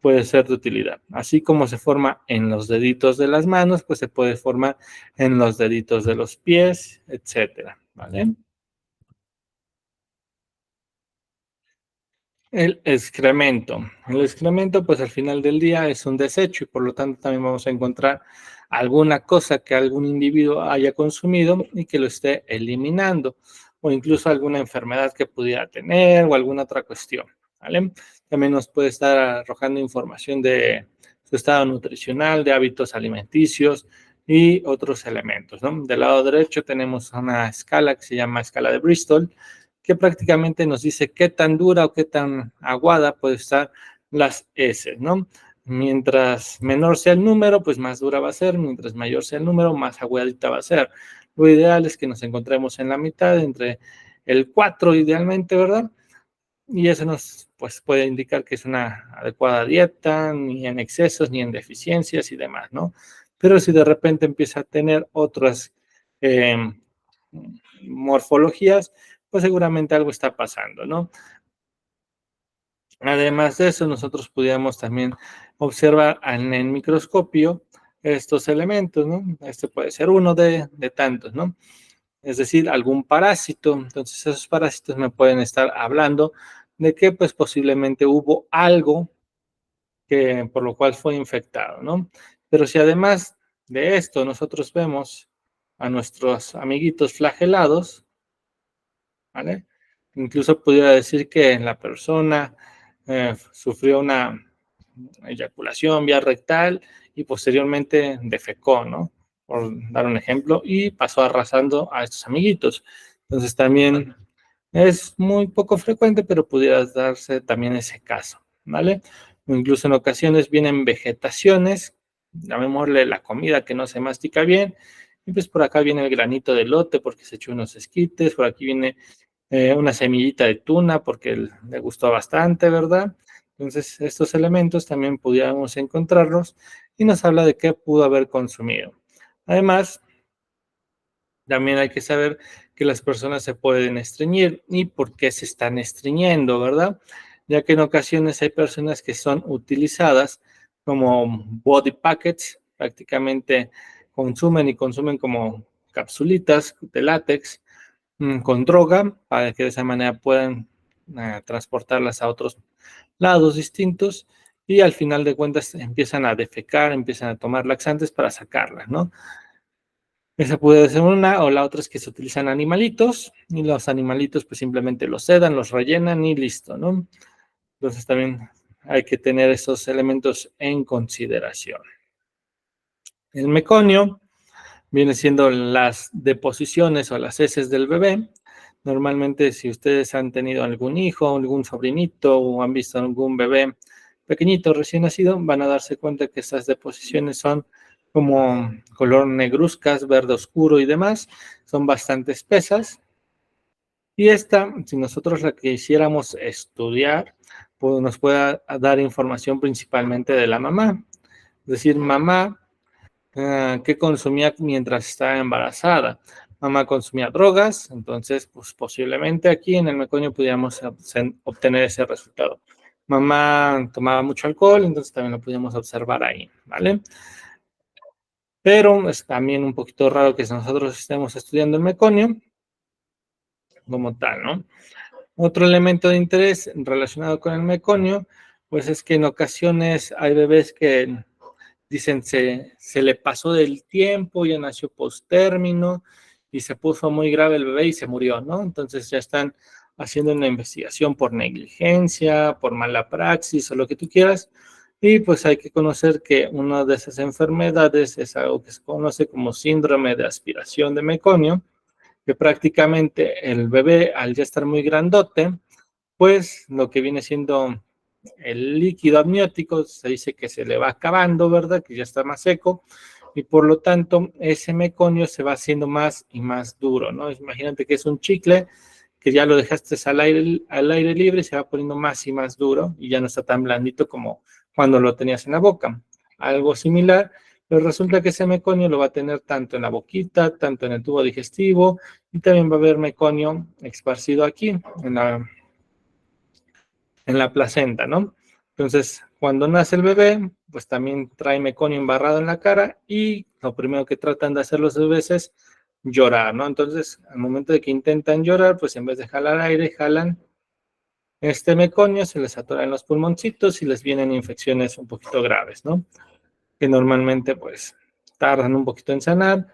puede ser de utilidad. Así como se forma en los deditos de las manos, pues se puede formar en los deditos de los pies, etcétera, ¿vale? El excremento. El excremento, pues al final del día es un desecho y por lo tanto también vamos a encontrar alguna cosa que algún individuo haya consumido y que lo esté eliminando, o incluso alguna enfermedad que pudiera tener o alguna otra cuestión, ¿vale? También nos puede estar arrojando información de su estado nutricional, de hábitos alimenticios y otros elementos, ¿no? Del lado derecho tenemos una escala que se llama escala de Bristol, que prácticamente nos dice qué tan dura o qué tan aguada puede estar las heces, ¿no? Mientras menor sea el número, pues más dura va a ser, mientras mayor sea el número, más aguadita va a ser. Lo ideal es que nos encontremos en la mitad, entre el 4 idealmente, ¿verdad? Y eso nos pues, puede indicar que es una adecuada dieta, ni en excesos, ni en deficiencias y demás, ¿no? Pero si de repente empieza a tener otras eh, morfologías, pues seguramente algo está pasando, ¿no? Además de eso, nosotros pudiéramos también observar en el microscopio estos elementos, ¿no? Este puede ser uno de tantos, ¿no? Es decir, algún parásito. Entonces, esos parásitos me pueden estar hablando de que, pues, posiblemente hubo algo que por lo cual fue infectado, ¿no? Pero si además de esto nosotros vemos a nuestros amiguitos flagelados, ¿vale? Incluso pudiera decir que la persona sufrió una eyaculación vía rectal y posteriormente defecó, ¿no? Por dar un ejemplo, y pasó arrasando a estos amiguitos. Entonces también es muy poco frecuente, pero pudiera darse también ese caso, ¿vale? O incluso en ocasiones vienen vegetaciones, llamémosle la comida que no se mastica bien, y pues por acá viene el granito de lote porque se echó unos esquites, por aquí viene una semillita de tuna porque le gustó bastante, ¿verdad? Entonces, estos elementos también pudiéramos encontrarlos y nos habla de qué pudo haber consumido. Además, también hay que saber que las personas se pueden estreñir y por qué se están estreñiendo, ¿verdad? Ya que en ocasiones hay personas que son utilizadas como body packets, prácticamente consumen y consumen como capsulitas de látex con droga para que de esa manera puedan transportarlas a otros lados distintos y al final de cuentas empiezan a defecar, empiezan a tomar laxantes para sacarlas, ¿no? Esa puede ser una, o la otra es que se utilizan animalitos y los animalitos pues simplemente los sedan, los rellenan y listo, ¿no? Entonces también hay que tener esos elementos en consideración. El meconio viene siendo las deposiciones o las heces del bebé. Normalmente, si ustedes han tenido algún hijo, algún sobrinito o han visto algún bebé pequeñito recién nacido, van a darse cuenta que estas deposiciones son como color negruzcas, verde oscuro y demás, son bastante espesas. Y esta, si nosotros la quisiéramos estudiar, pues nos puede dar información principalmente de la mamá. Es decir, mamá, ¿qué consumía mientras estaba embarazada? mamá consumía drogas, entonces pues posiblemente aquí en el meconio pudiéramos obtener ese resultado. Mamá tomaba mucho alcohol, entonces también lo podíamos observar ahí, ¿vale? Pero es también un poquito raro que nosotros estemos estudiando el meconio como tal, ¿no? Otro elemento de interés relacionado con el meconio, pues es que en ocasiones hay bebés que dicen se le pasó del tiempo, ya nació postérmino y se puso muy grave el bebé y se murió, ¿no? Entonces ya están haciendo una investigación por negligencia, por mala praxis o lo que tú quieras. Y pues hay que conocer que una de esas enfermedades es algo que se conoce como síndrome de aspiración de meconio, que prácticamente el bebé al ya estar muy grandote, pues lo que viene siendo el líquido amniótico se dice que se le va acabando, ¿verdad? Que ya está más seco y por lo tanto ese meconio se va haciendo más y más duro, ¿no? Imagínate que es un chicle que ya lo dejaste al aire libre y se va poniendo más y más duro y ya no está tan blandito como cuando lo tenías en la boca. Algo similar, pero resulta que ese meconio lo va a tener tanto en la boquita, tanto en el tubo digestivo y también va a haber meconio esparcido aquí en la placenta, ¿no? Entonces, cuando nace el bebé, pues también trae meconio embarrado en la cara y lo primero que tratan de hacer los bebés es llorar, ¿no? Entonces, al momento de que intentan llorar, pues en vez de jalar aire, jalan este meconio, se les atora en los pulmoncitos y les vienen infecciones un poquito graves, ¿no? Que normalmente, pues, tardan un poquito en sanar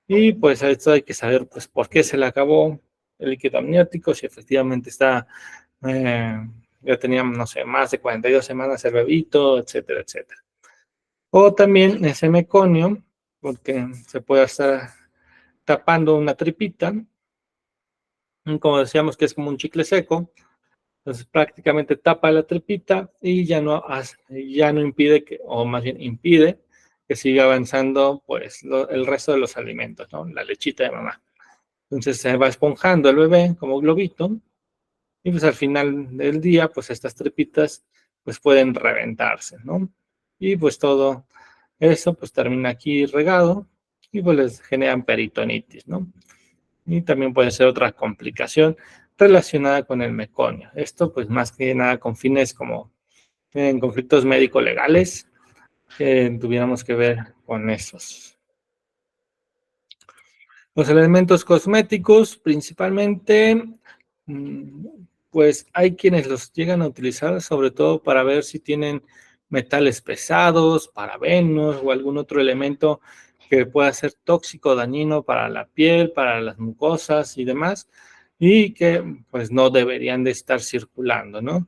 y pues a esto hay que saber, pues, por qué se le acabó el líquido amniótico, si efectivamente está ya teníamos, no sé, más de 42 semanas el bebito, etcétera, etcétera. O también ese meconio, porque se puede estar tapando una tripita, como decíamos que es como un chicle seco, entonces prácticamente tapa la tripita y ya no impide que, o más bien impide que siga avanzando pues el resto de los alimentos, ¿no? La lechita de mamá. Entonces se va esponjando el bebé como globito y pues al final del día, pues estas tripitas pues pueden reventarse, ¿no? Y pues todo eso pues termina aquí regado y pues les generan peritonitis, ¿no? Y también puede ser otra complicación relacionada con el meconio. Esto pues más que nada con fines como en conflictos médico-legales que tuviéramos que ver con esos. Los elementos cosméticos, principalmente, pues hay quienes los llegan a utilizar sobre todo para ver si tienen metales pesados, parabenos o algún otro elemento que pueda ser tóxico, dañino para la piel, para las mucosas y demás, y que pues no deberían de estar circulando, ¿no?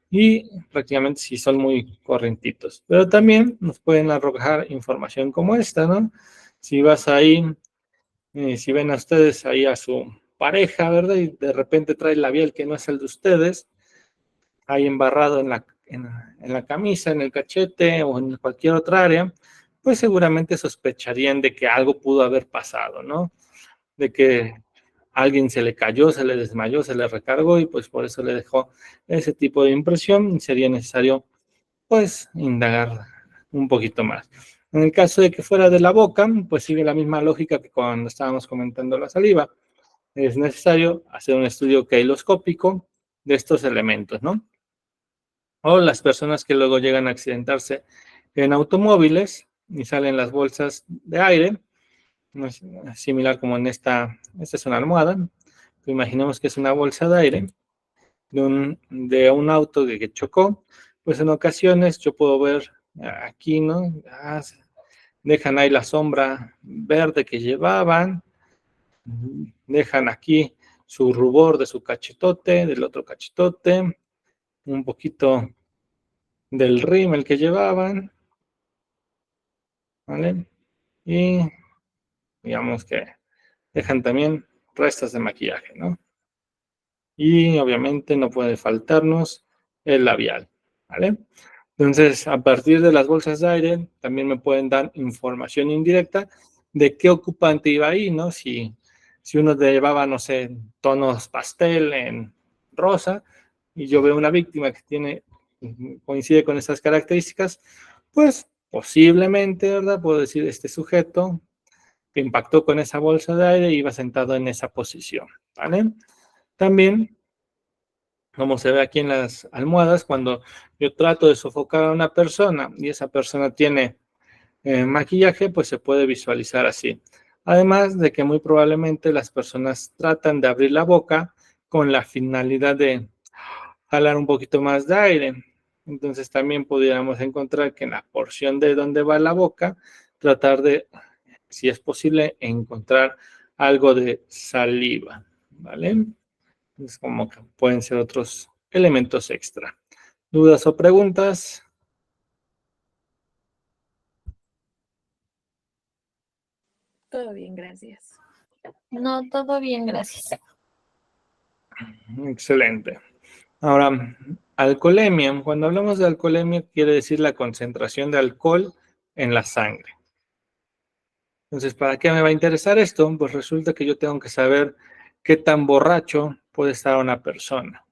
Y prácticamente sí son muy corrientitos, pero también nos pueden arrojar información como esta, ¿no? Si vas ahí si ven a ustedes ahí a su pareja, ¿verdad? Y de repente trae el labial que no es el de ustedes, ahí embarrado en la camisa, en el cachete o en cualquier otra área, pues seguramente sospecharían de que algo pudo haber pasado, ¿no? De que alguien se le cayó, se le desmayó, se le recargó y pues por eso le dejó ese tipo de impresión y sería necesario pues indagar un poquito más. En el caso de que fuera de la boca, pues sigue la misma lógica que cuando estábamos comentando la saliva. Es necesario hacer un estudio keiloscópico de estos elementos, ¿no? O las personas que luego llegan a accidentarse en automóviles y salen las bolsas de aire, no es similar como en esta es una almohada, imaginemos que es una bolsa de aire de un auto que chocó, pues en ocasiones yo puedo ver aquí, ¿no? Dejan ahí la sombra verde que llevaban, dejan aquí su rubor de su cachetote, del otro cachetote, un poquito del rímel que llevaban, ¿vale? Y digamos que dejan también restos de maquillaje, ¿no? Y obviamente no puede faltarnos el labial, ¿vale? Entonces, a partir de las bolsas de aire, también me pueden dar información indirecta de qué ocupante iba ahí, ¿no? Si uno llevaba, no sé, tonos pastel en rosa, y yo veo una víctima que coincide con estas características, pues posiblemente, ¿verdad? Puedo decir, este sujeto que impactó con esa bolsa de aire y iba sentado en esa posición, ¿vale? También, como se ve aquí en las almohadas, cuando yo trato de sofocar a una persona y esa persona tiene maquillaje, pues se puede visualizar así. Además de que muy probablemente las personas tratan de abrir la boca con la finalidad de jalar un poquito más de aire. Entonces también pudiéramos encontrar que en la porción de donde va la boca, tratar de, si es posible, encontrar algo de saliva, ¿vale? Es como que pueden ser otros elementos extra. ¿Dudas o preguntas? Todo bien, gracias. No, todo bien, gracias. Excelente. Ahora, alcoholemia. Cuando hablamos de alcoholemia, quiere decir la concentración de alcohol en la sangre. Entonces, ¿para qué me va a interesar esto? Pues resulta que yo tengo que saber qué tan borracho puede estar una persona.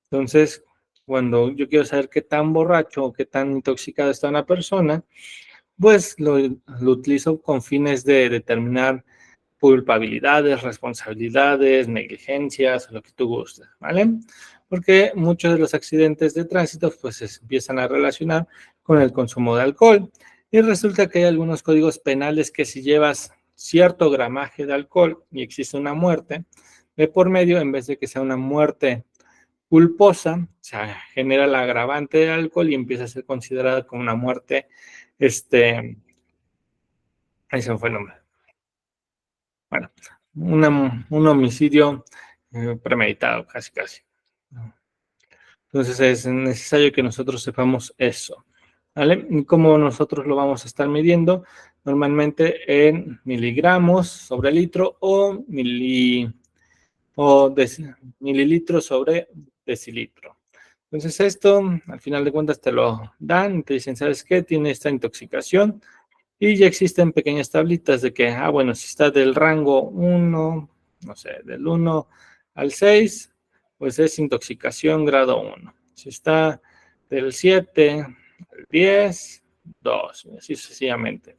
Entonces, cuando yo quiero saber qué tan borracho o qué tan intoxicada está una persona, pues lo utilizo con fines de determinar culpabilidades, responsabilidades, negligencias, lo que tú gustes, ¿vale? Porque muchos de los accidentes de tránsito pues se empiezan a relacionar con el consumo de alcohol y resulta que hay algunos códigos penales que si llevas cierto gramaje de alcohol y existe una muerte de por medio, en vez de que sea una muerte culposa, se genera el agravante del alcohol y empieza a ser considerada como una muerte, ahí se me fue el nombre. Bueno, un homicidio premeditado, casi, casi. Entonces es necesario que nosotros sepamos eso, ¿vale? ¿Y cómo nosotros lo vamos a estar midiendo? Normalmente en miligramos sobre litro o, mililitros sobre decilitro. Entonces esto, al final de cuentas, te lo dan y te dicen, ¿sabes qué? Tiene esta intoxicación. Y ya existen pequeñas tablitas de que, bueno, si está del rango 1, no sé, del 1 al 6, pues es intoxicación grado 1. Si está del 7 al 10, 2, y así sucesivamente.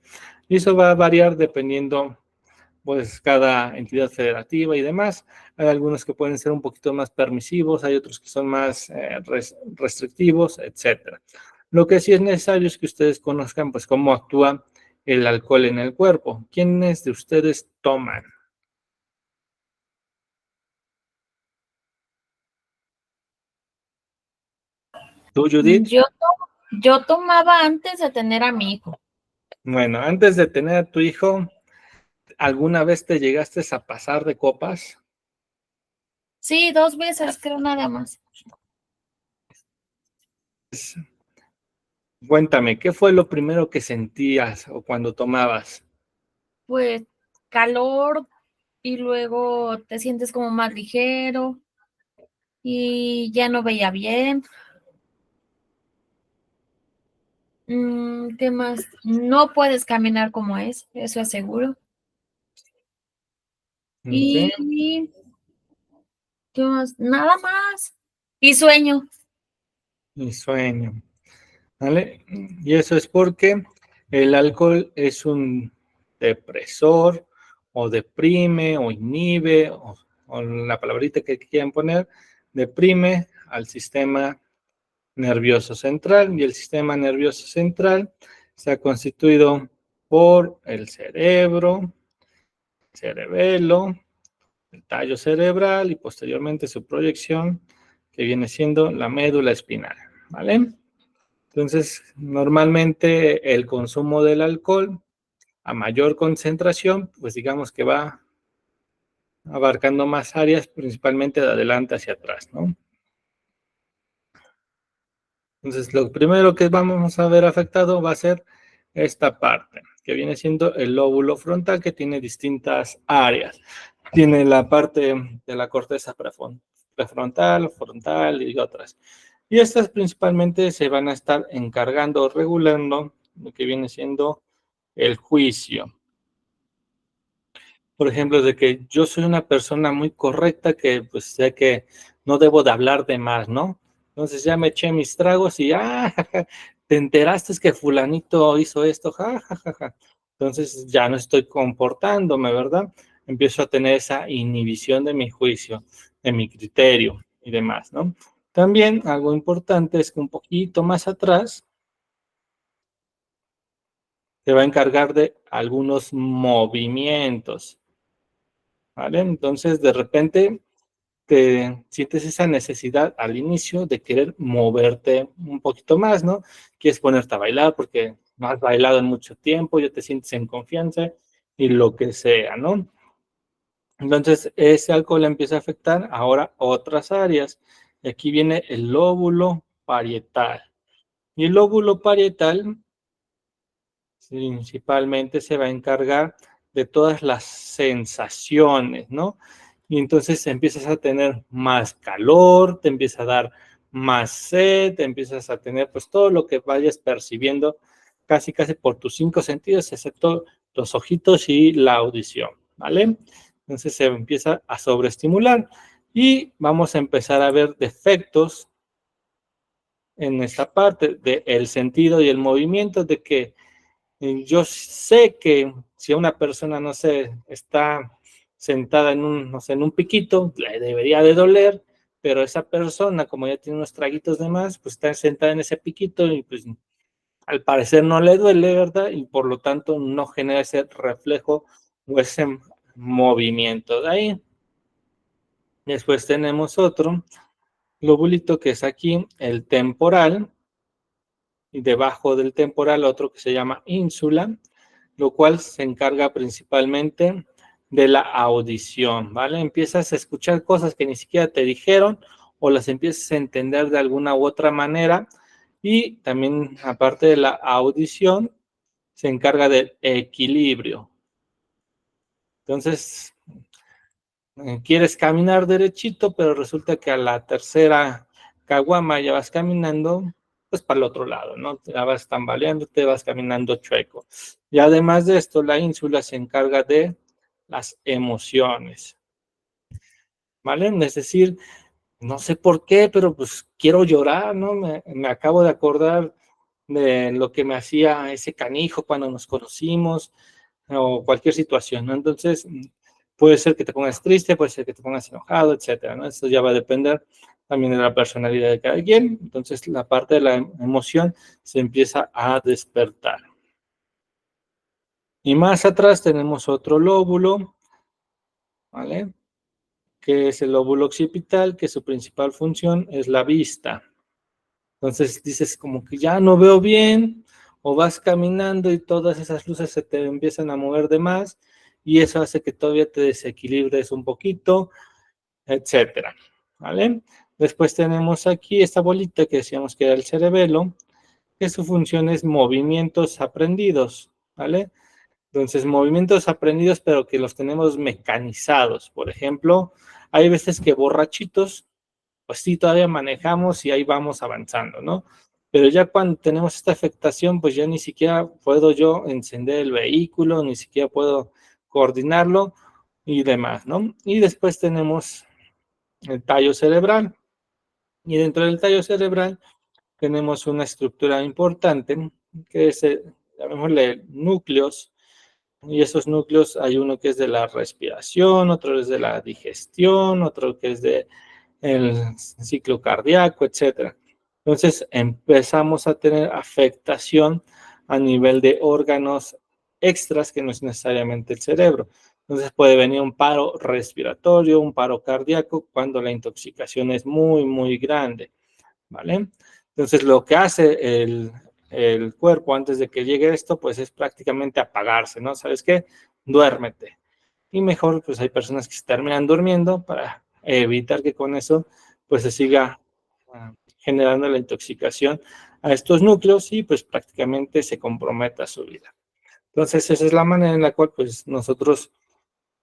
Y eso va a variar dependiendo, pues, cada entidad federativa y demás. Hay algunos que pueden ser un poquito más permisivos, hay otros que son más restrictivos, etcétera. Lo que sí es necesario es que ustedes conozcan, pues, cómo actúa el alcohol en el cuerpo. ¿Quiénes de ustedes toman? ¿Tú, Judith? Yo tomaba antes de tener a mi hijo. Bueno, antes de tener a tu hijo, ¿alguna vez te llegaste a pasar de copas? Sí, 2 veces, creo nada más. Cuéntame, ¿qué fue lo primero que sentías o cuando tomabas? Pues calor y luego te sientes como más ligero y ya no veía bien. ¿Qué más? No puedes caminar como eso es seguro. ¿Sí? Y ¿qué más? Nada más. Y sueño. Y sueño, ¿vale? Y eso es porque el alcohol es un depresor o deprime o inhibe o la palabrita que quieran poner, deprime al sistema nervioso central y el sistema nervioso central se ha constituido por el cerebro, cerebelo, el tallo cerebral y posteriormente su proyección que viene siendo la médula espinal, ¿vale? Entonces, normalmente el consumo del alcohol a mayor concentración, pues digamos que va abarcando más áreas, principalmente de adelante hacia atrás, ¿no? Entonces, lo primero que vamos a ver afectado va a ser esta parte, que viene siendo el lóbulo frontal, que tiene distintas áreas. Tiene la parte de la corteza prefrontal, frontal y otras. Y estas principalmente se van a estar encargando o regulando lo que viene siendo el juicio. Por ejemplo, de que yo soy una persona muy correcta que pues sé que no debo de hablar de más, ¿no? Entonces ya me eché mis tragos y te enteraste que fulanito hizo esto, ja, ja, ja, ja. Entonces ya no estoy comportándome, ¿verdad? Empiezo a tener esa inhibición de mi juicio, de mi criterio y demás, ¿no? También algo importante es que un poquito más atrás se va a encargar de algunos movimientos, ¿vale? Entonces, de repente te sientes esa necesidad al inicio de querer moverte un poquito más, ¿no? Quieres ponerte a bailar porque no has bailado en mucho tiempo, ya te sientes en confianza y lo que sea, ¿no? Entonces, ese alcohol empieza a afectar ahora otras áreas. Y aquí viene el lóbulo parietal. Y el lóbulo parietal principalmente se va a encargar de todas las sensaciones, ¿no? Y entonces empiezas a tener más calor, te empieza a dar más sed, te empiezas a tener pues todo lo que vayas percibiendo casi por tus 5 sentidos, excepto los ojitos y la audición, ¿vale? Entonces se empieza a sobreestimular y vamos a empezar a ver defectos en esta parte del sentido y el movimiento de que yo sé que si una persona, no sé, está sentada en un, no sé, en un piquito, le debería de doler, pero esa persona, como ya tiene unos traguitos de más, pues está sentada en ese piquito y pues al parecer no le duele, ¿verdad? Y por lo tanto no genera ese reflejo o ese movimiento de ahí. Después tenemos otro lobulito que es aquí el temporal, y debajo del temporal otro que se llama ínsula, lo cual se encarga principalmente de la audición, ¿vale? Empiezas a escuchar cosas que ni siquiera te dijeron o las empiezas a entender de alguna u otra manera y también, aparte de la audición, se encarga del equilibrio. Entonces, quieres caminar derechito, pero resulta que a la tercera caguama ya vas caminando, pues para el otro lado, ¿no? Te la vas tambaleando, te vas caminando chueco. Y además de esto, la ínsula se encarga de las emociones, ¿vale? Es decir, no sé por qué, pero pues quiero llorar, ¿no? Me acabo de acordar de lo que me hacía ese canijo cuando nos conocimos, o cualquier situación, ¿no? Entonces, puede ser que te pongas triste, puede ser que te pongas enojado, etcétera, ¿no? Eso ya va a depender también de la personalidad de cada quien. Entonces, la parte de la emoción se empieza a despertar. Y más atrás tenemos otro lóbulo, ¿vale? Que es el lóbulo occipital, que su principal función es la vista. Entonces dices como que ya no veo bien, o vas caminando y todas esas luces se te empiezan a mover de más, y eso hace que todavía te desequilibres un poquito, etcétera, ¿vale? Después tenemos aquí esta bolita que decíamos que era el cerebelo, que su función es movimientos aprendidos, ¿vale? Entonces, movimientos aprendidos, pero que los tenemos mecanizados. Por ejemplo, hay veces que borrachitos pues sí, todavía manejamos y ahí vamos avanzando, ¿no? Pero ya cuando tenemos esta afectación, pues ya ni siquiera puedo yo encender el vehículo, ni siquiera puedo coordinarlo y demás, ¿no? Y después tenemos el tallo cerebral. Y dentro del tallo cerebral tenemos una estructura importante que es, llamémosle núcleos. Y esos núcleos hay uno que es de la respiración, otro es de la digestión, otro que es de el ciclo cardíaco, etcétera. Entonces empezamos a tener afectación a nivel de órganos extras que no es necesariamente el cerebro. Entonces puede venir un paro respiratorio, un paro cardíaco cuando la intoxicación es muy, muy grande, ¿vale? Entonces lo que hace el cuerpo antes de que llegue esto, pues es prácticamente apagarse, ¿no? ¿Sabes qué? Duérmete. Y mejor, pues hay personas que se terminan durmiendo para evitar que con eso, pues se siga generando la intoxicación a estos núcleos y pues prácticamente se comprometa su vida. Entonces, esa es la manera en la cual pues nosotros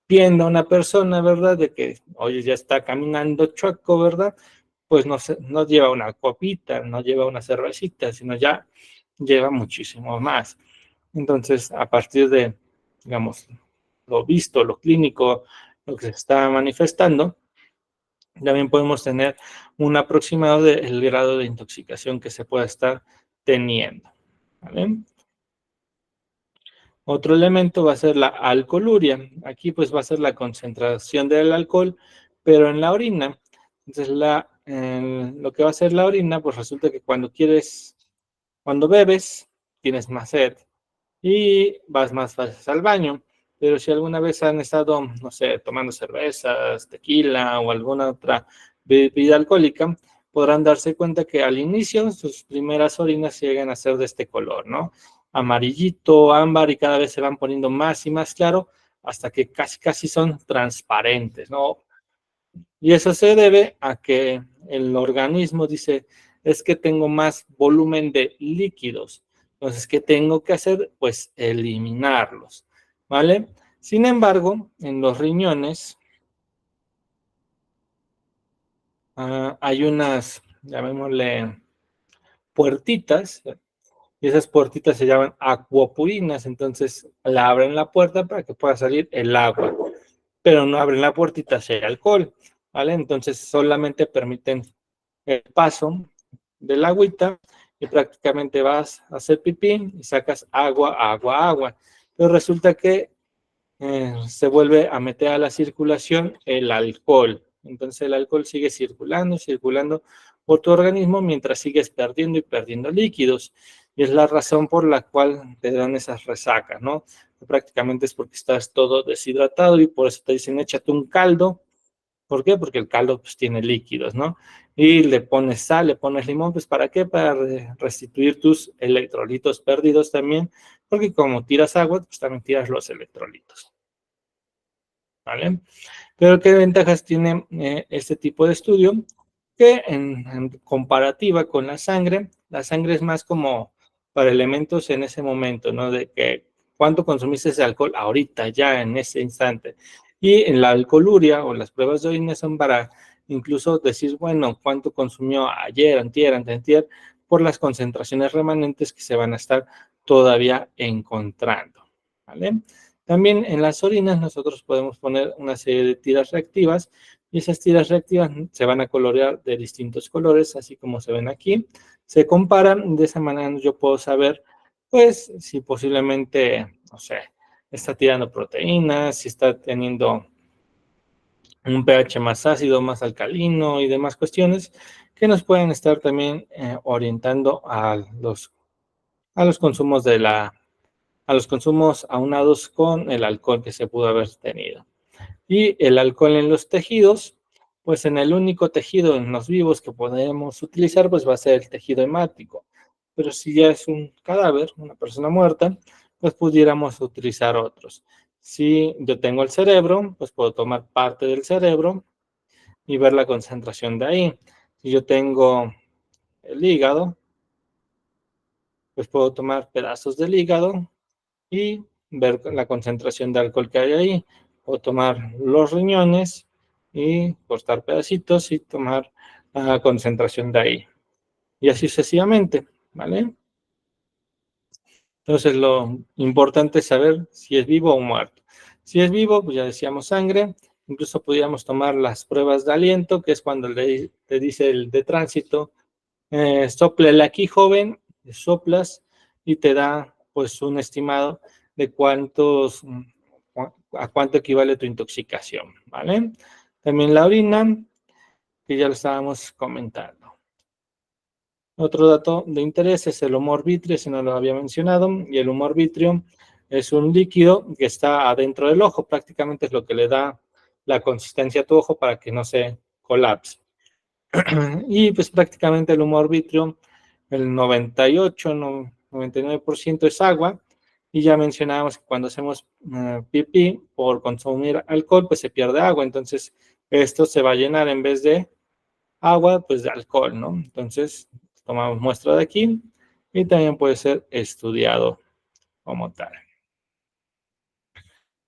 viendo a una persona, ¿verdad? De que, oye, ya está caminando chueco, ¿verdad? Pues no lleva una copita, no lleva una cervecita, sino ya lleva muchísimo más. Entonces, a partir de, digamos, lo visto, lo clínico, lo que se está manifestando, también podemos tener un aproximado del grado de intoxicación que se pueda estar teniendo, ¿vale? Otro elemento va a ser la alcoholuria. Aquí pues va a ser la concentración del alcohol, pero en la orina. Entonces lo que va a hacer la orina, pues resulta que cuando bebes, tienes más sed y vas más veces al baño. Pero si alguna vez han estado, no sé, tomando cervezas, tequila o alguna otra bebida alcohólica, podrán darse cuenta que al inicio sus primeras orinas llegan a ser de este color, ¿no? Amarillito, ámbar, y cada vez se van poniendo más y más claro hasta que casi son transparentes, ¿no? Y eso se debe a que el organismo dice, es que tengo más volumen de líquidos. Entonces, ¿qué tengo que hacer? Pues eliminarlos, ¿vale? Sin embargo, en los riñones hay unas, llamémosle, puertitas, y esas puertitas se llaman acuopurinas. Entonces, la abren la puerta para que pueda salir el agua, pero no abren la puertita si hay alcohol, ¿vale? Entonces, solamente permiten el paso del agüita y prácticamente vas a hacer pipí y sacas agua. Pero resulta que se vuelve a meter a la circulación el alcohol. Entonces el alcohol sigue circulando por tu organismo mientras sigues perdiendo y perdiendo líquidos. Y es la razón por la cual te dan esas resacas, ¿no? Prácticamente es porque estás todo deshidratado y por eso te dicen échate un caldo. ¿Por qué? Porque el caldo pues tiene líquidos, ¿no? Y le pones sal, le pones limón, pues ¿para qué? Para restituir tus electrolitos perdidos también, porque como tiras agua, pues también tiras los electrolitos, ¿vale? Pero ¿qué ventajas tiene este tipo de estudio? Que en comparativa con la sangre es más como para elementos en ese momento, ¿no? De que cuánto consumiste ese alcohol ahorita, ya en ese instante. Y en la alcoholuria o las pruebas de orina son para incluso decir, bueno, cuánto consumió ayer, antier, por las concentraciones remanentes que se van a estar todavía encontrando, ¿vale? También en las orinas nosotros podemos poner una serie de tiras reactivas y esas tiras reactivas se van a colorear de distintos colores, así como se ven aquí. Se comparan, de esa manera yo puedo saber, pues, si posiblemente, no sé, está tirando proteínas, si está teniendo un pH más ácido, más alcalino y demás cuestiones que nos pueden estar también orientando a los consumos a los consumos aunados con el alcohol que se pudo haber tenido. Y el alcohol en los tejidos, pues en el único tejido en los vivos que podemos utilizar, pues va a ser el tejido hemático. Pero si ya es un cadáver, una persona muerta, pues pudiéramos utilizar otros. Si yo tengo el cerebro, pues puedo tomar parte del cerebro y ver la concentración de ahí. Si yo tengo el hígado, pues puedo tomar pedazos del hígado y ver la concentración de alcohol que hay ahí. O tomar los riñones y cortar pedacitos y tomar la concentración de ahí. Y así sucesivamente, ¿vale? Entonces lo importante es saber si es vivo o muerto. Si es vivo, pues ya decíamos sangre. Incluso podríamos tomar las pruebas de aliento, que es cuando te dice el de tránsito, sóplele aquí, joven, soplas y te da pues un estimado de a cuánto equivale tu intoxicación, ¿vale? También la orina, que ya lo estábamos comentando. Otro dato de interés es el humor vítreo, si no lo había mencionado, y el humor vítreo es un líquido que está adentro del ojo, prácticamente es lo que le da la consistencia a tu ojo para que no se colapse. Y pues prácticamente el humor vítreo, el 99% es agua, y ya mencionábamos que cuando hacemos pipí por consumir alcohol, pues se pierde agua, entonces esto se va a llenar en vez de agua, pues de alcohol, ¿no? Entonces tomamos muestra de aquí y también puede ser estudiado como tal.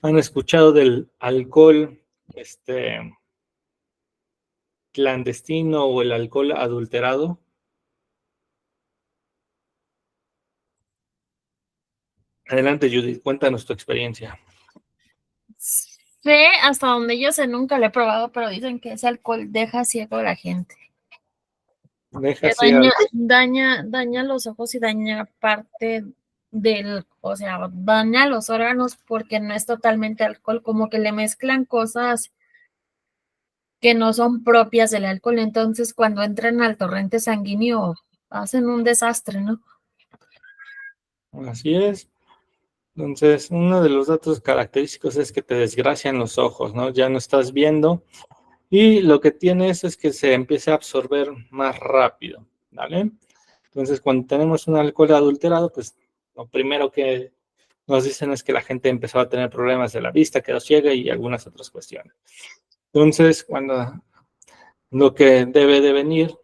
¿Han escuchado del alcohol clandestino o el alcohol adulterado? Adelante, Judith, cuéntanos tu experiencia. Sé hasta donde yo sé, nunca lo he probado, pero dicen que ese alcohol deja ciego a la gente. Deja ciego. Daña los ojos y daña parte o sea, daña los órganos porque no es totalmente alcohol, como que le mezclan cosas que no son propias del alcohol, entonces cuando entran al torrente sanguíneo hacen un desastre, ¿no? Así es. Entonces, uno de los datos característicos es que te desgracian los ojos, ¿no? Ya no estás viendo y lo que tienes es que se empieza a absorber más rápido, ¿vale? Entonces, cuando tenemos un alcohol adulterado, pues lo primero que nos dicen es que la gente empezó a tener problemas de la vista, quedó ciega y algunas otras cuestiones. Entonces, cuando lo que debe de venir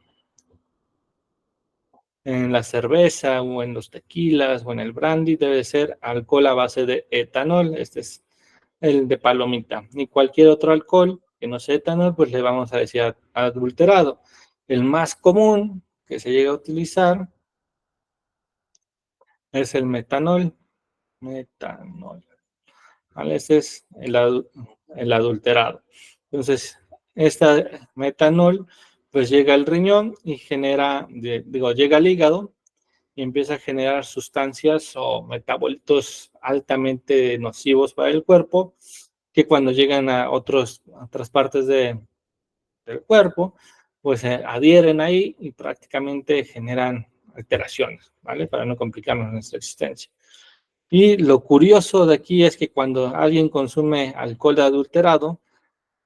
en la cerveza o en los tequilas o en el brandy debe ser alcohol a base de etanol. Este es el de palomita. Y cualquier otro alcohol que no sea etanol, pues le vamos a decir adulterado. El más común que se llega a utilizar es el metanol. Metanol. ¿Vale? Este es el adulterado. Entonces, este metanol pues llega al riñón y genera, llega al hígado y empieza a generar sustancias o metabolitos altamente nocivos para el cuerpo, que cuando llegan a otras partes del cuerpo, pues se adhieren ahí y prácticamente generan alteraciones, ¿vale? Para no complicarnos nuestra existencia. Y lo curioso de aquí es que cuando alguien consume alcohol adulterado,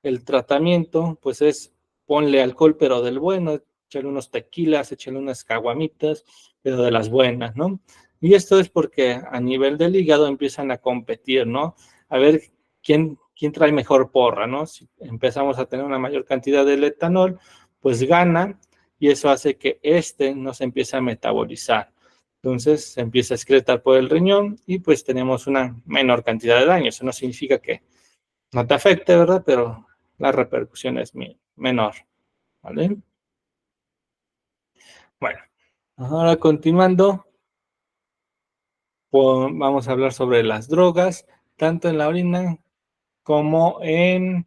el tratamiento, pues es ponle alcohol, pero del bueno, échale unos tequilas, échale unas caguamitas, pero de las buenas, ¿no? Y esto es porque a nivel del hígado empiezan a competir, ¿no? A ver quién trae mejor porra, ¿no? Si empezamos a tener una mayor cantidad de etanol, pues gana y eso hace que no se empiece a metabolizar. Entonces se empieza a excretar por el riñón y pues tenemos una menor cantidad de daño. Eso no significa que no te afecte, ¿verdad? Pero la repercusión es menor, ¿vale? Bueno, ahora continuando, vamos a hablar sobre las drogas, tanto en la orina como en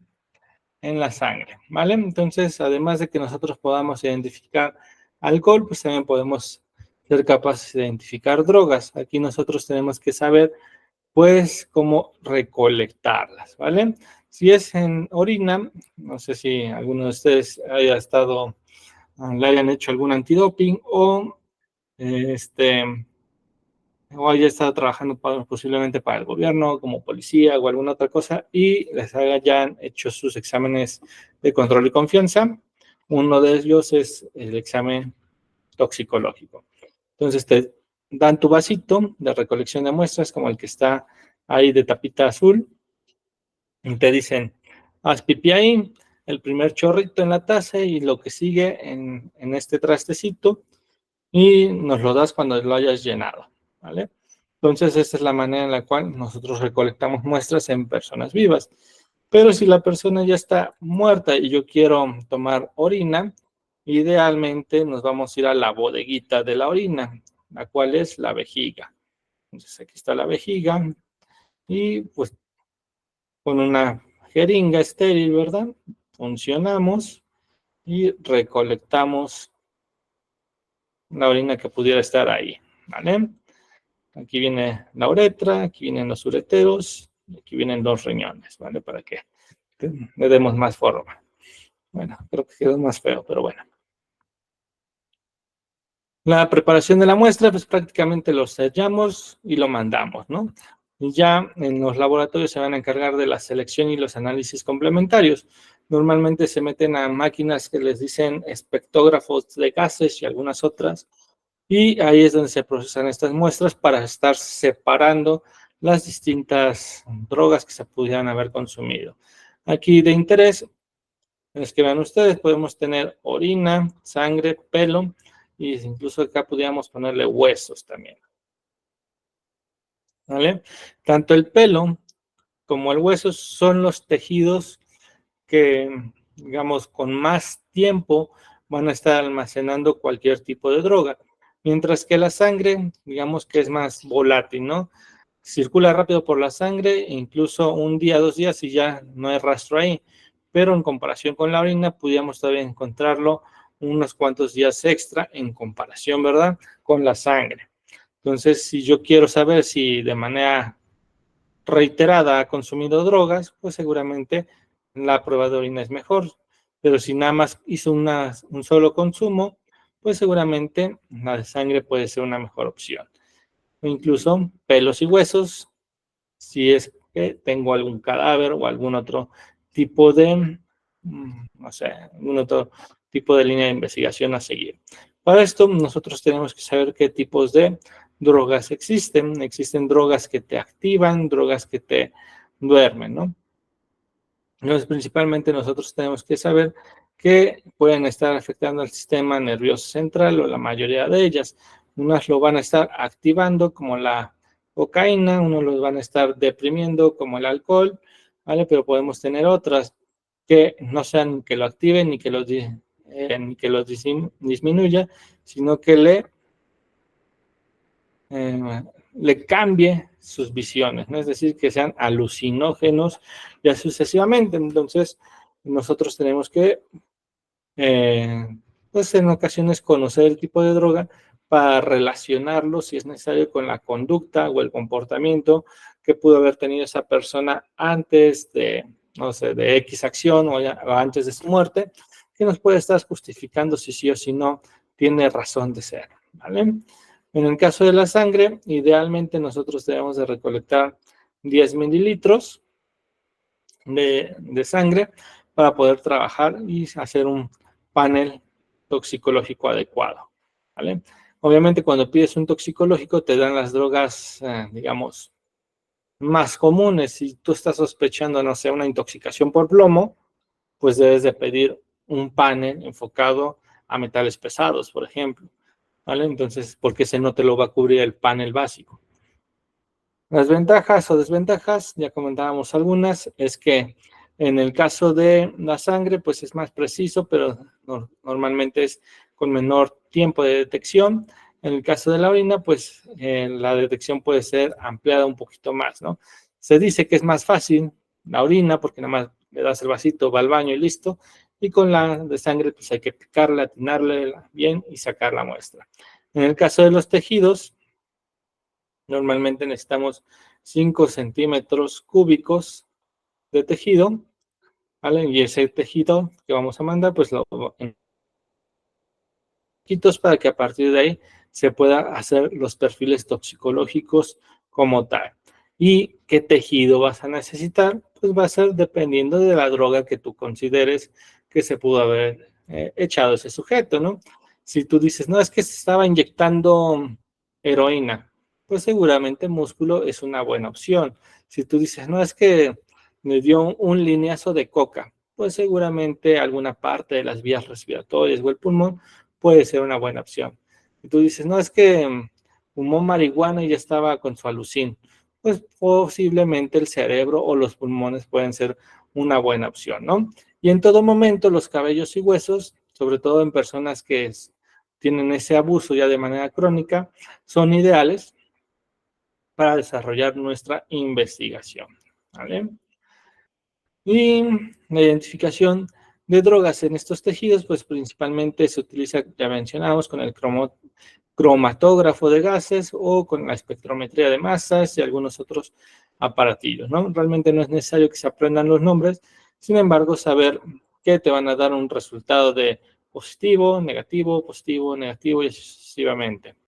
la sangre, ¿vale? Entonces, además de que nosotros podamos identificar alcohol, pues también podemos ser capaces de identificar drogas. Aquí nosotros tenemos que saber, pues, cómo recolectarlas, ¿vale? Si es en orina, no sé si alguno de ustedes le hayan hecho algún antidoping o haya estado trabajando posiblemente para el gobierno como policía o alguna otra cosa y les hayan hecho sus exámenes de control y confianza. Uno de ellos es el examen toxicológico. Entonces te dan tu vasito de recolección de muestras como el que está ahí de tapita azul y te dicen, haz pipí ahí, el primer chorrito en la taza y lo que sigue en este trastecito y nos lo das cuando lo hayas llenado, ¿vale? Entonces, esta es la manera en la cual nosotros recolectamos muestras en personas vivas. Pero si la persona ya está muerta y yo quiero tomar orina, idealmente nos vamos a ir a la bodeguita de la orina, la cual es la vejiga. Entonces, aquí está la vejiga y pues con una jeringa estéril, ¿verdad? Funcionamos y recolectamos la orina que pudiera estar ahí, ¿vale? Aquí viene la uretra, aquí vienen los ureteros, y aquí vienen los riñones, ¿vale? Para que le demos más forma. Bueno, creo que quedó más feo, pero bueno. La preparación de la muestra, pues prácticamente lo sellamos y lo mandamos, ¿no? Y ya en los laboratorios se van a encargar de la selección y los análisis complementarios. Normalmente se meten a máquinas que les dicen espectógrafos de gases y algunas otras, y ahí es donde se procesan estas muestras para estar separando las distintas drogas que se pudieran haber consumido. Aquí de interés es que vean ustedes, podemos tener orina, sangre, pelo, y incluso acá podríamos ponerle huesos también, ¿vale? Tanto el pelo como el hueso son los tejidos que, digamos, con más tiempo van a estar almacenando cualquier tipo de droga, mientras que la sangre, digamos que es más volátil, ¿no? Circula rápido por la sangre, incluso un día, 2 días y ya no hay rastro ahí, pero en comparación con la orina, pudiéramos todavía encontrarlo unos cuantos días extra en comparación, ¿verdad? Con la sangre. Entonces, si yo quiero saber si de manera reiterada ha consumido drogas, pues seguramente la prueba de orina es mejor. Pero si nada más hizo un solo consumo, pues seguramente la de sangre puede ser una mejor opción. O incluso pelos y huesos, si es que tengo algún cadáver o algún otro tipo de, no sé, algún otro tipo de línea de investigación a seguir. Para esto, nosotros tenemos que saber qué tipos de drogas existen. Existen drogas que te activan, drogas que te duermen, ¿no? Entonces, principalmente nosotros tenemos que saber que pueden estar afectando al sistema nervioso central o la mayoría de ellas. Unas lo van a estar activando como la cocaína, unos los van a estar deprimiendo como el alcohol, ¿vale? Pero podemos tener otras que no sean que lo activen ni que los disminuya, sino que le cambie sus visiones, ¿no? Es decir, que sean alucinógenos y así sucesivamente. Entonces, nosotros tenemos que, pues en ocasiones, conocer el tipo de droga para relacionarlo, si es necesario, con la conducta o el comportamiento que pudo haber tenido esa persona antes de, no sé, de X acción o antes de su muerte, que nos puede estar justificando si sí o si no tiene razón de ser, ¿vale? En el caso de la sangre, idealmente nosotros debemos de recolectar 10 mililitros de sangre para poder trabajar y hacer un panel toxicológico adecuado, ¿vale? Obviamente, cuando pides un toxicológico, te dan las drogas, digamos, más comunes. Si tú estás sospechando, no sé, una intoxicación por plomo, pues debes de pedir un panel enfocado a metales pesados, por ejemplo, ¿vale? Entonces, porque ese no te lo va a cubrir el panel básico. Las ventajas o desventajas, ya comentábamos algunas, es que en el caso de la sangre, pues es más preciso, pero normalmente es con menor tiempo de detección. En el caso de la orina, pues la detección puede ser ampliada un poquito más, ¿no? Se dice que es más fácil la orina porque nada más le das el vasito, va al baño y listo. Y con la de sangre, pues hay que picarla, atinarle bien y sacar la muestra. En el caso de los tejidos, normalmente necesitamos 5 centímetros cúbicos de tejido, ¿vale? Y ese tejido que vamos a mandar, pues lo en poquitos para que a partir de ahí se pueda hacer los perfiles toxicológicos como tal. ¿Y qué tejido vas a necesitar? Pues va a ser dependiendo de la droga que tú consideres que se pudo haber echado ese sujeto, ¿no? Si tú dices, no, es que se estaba inyectando heroína, pues seguramente músculo es una buena opción. Si tú dices, no, es que me dio un lineazo de coca, pues seguramente alguna parte de las vías respiratorias o el pulmón puede ser una buena opción. Si tú dices, no, es que fumó marihuana y ya estaba con su alucín, pues posiblemente el cerebro o los pulmones pueden ser una buena opción, ¿no? Y en todo momento los cabellos y huesos, sobre todo en personas que tienen ese abuso ya de manera crónica, son ideales para desarrollar nuestra investigación, ¿vale? Y la identificación de drogas en estos tejidos, pues principalmente se utiliza, ya mencionamos, con el cromatógrafo de gases o con la espectrometría de masas y algunos otros aparatillos, ¿no? Realmente no es necesario que se aprendan los nombres, sin embargo, saber que te van a dar un resultado de positivo, negativo y sucesivamente.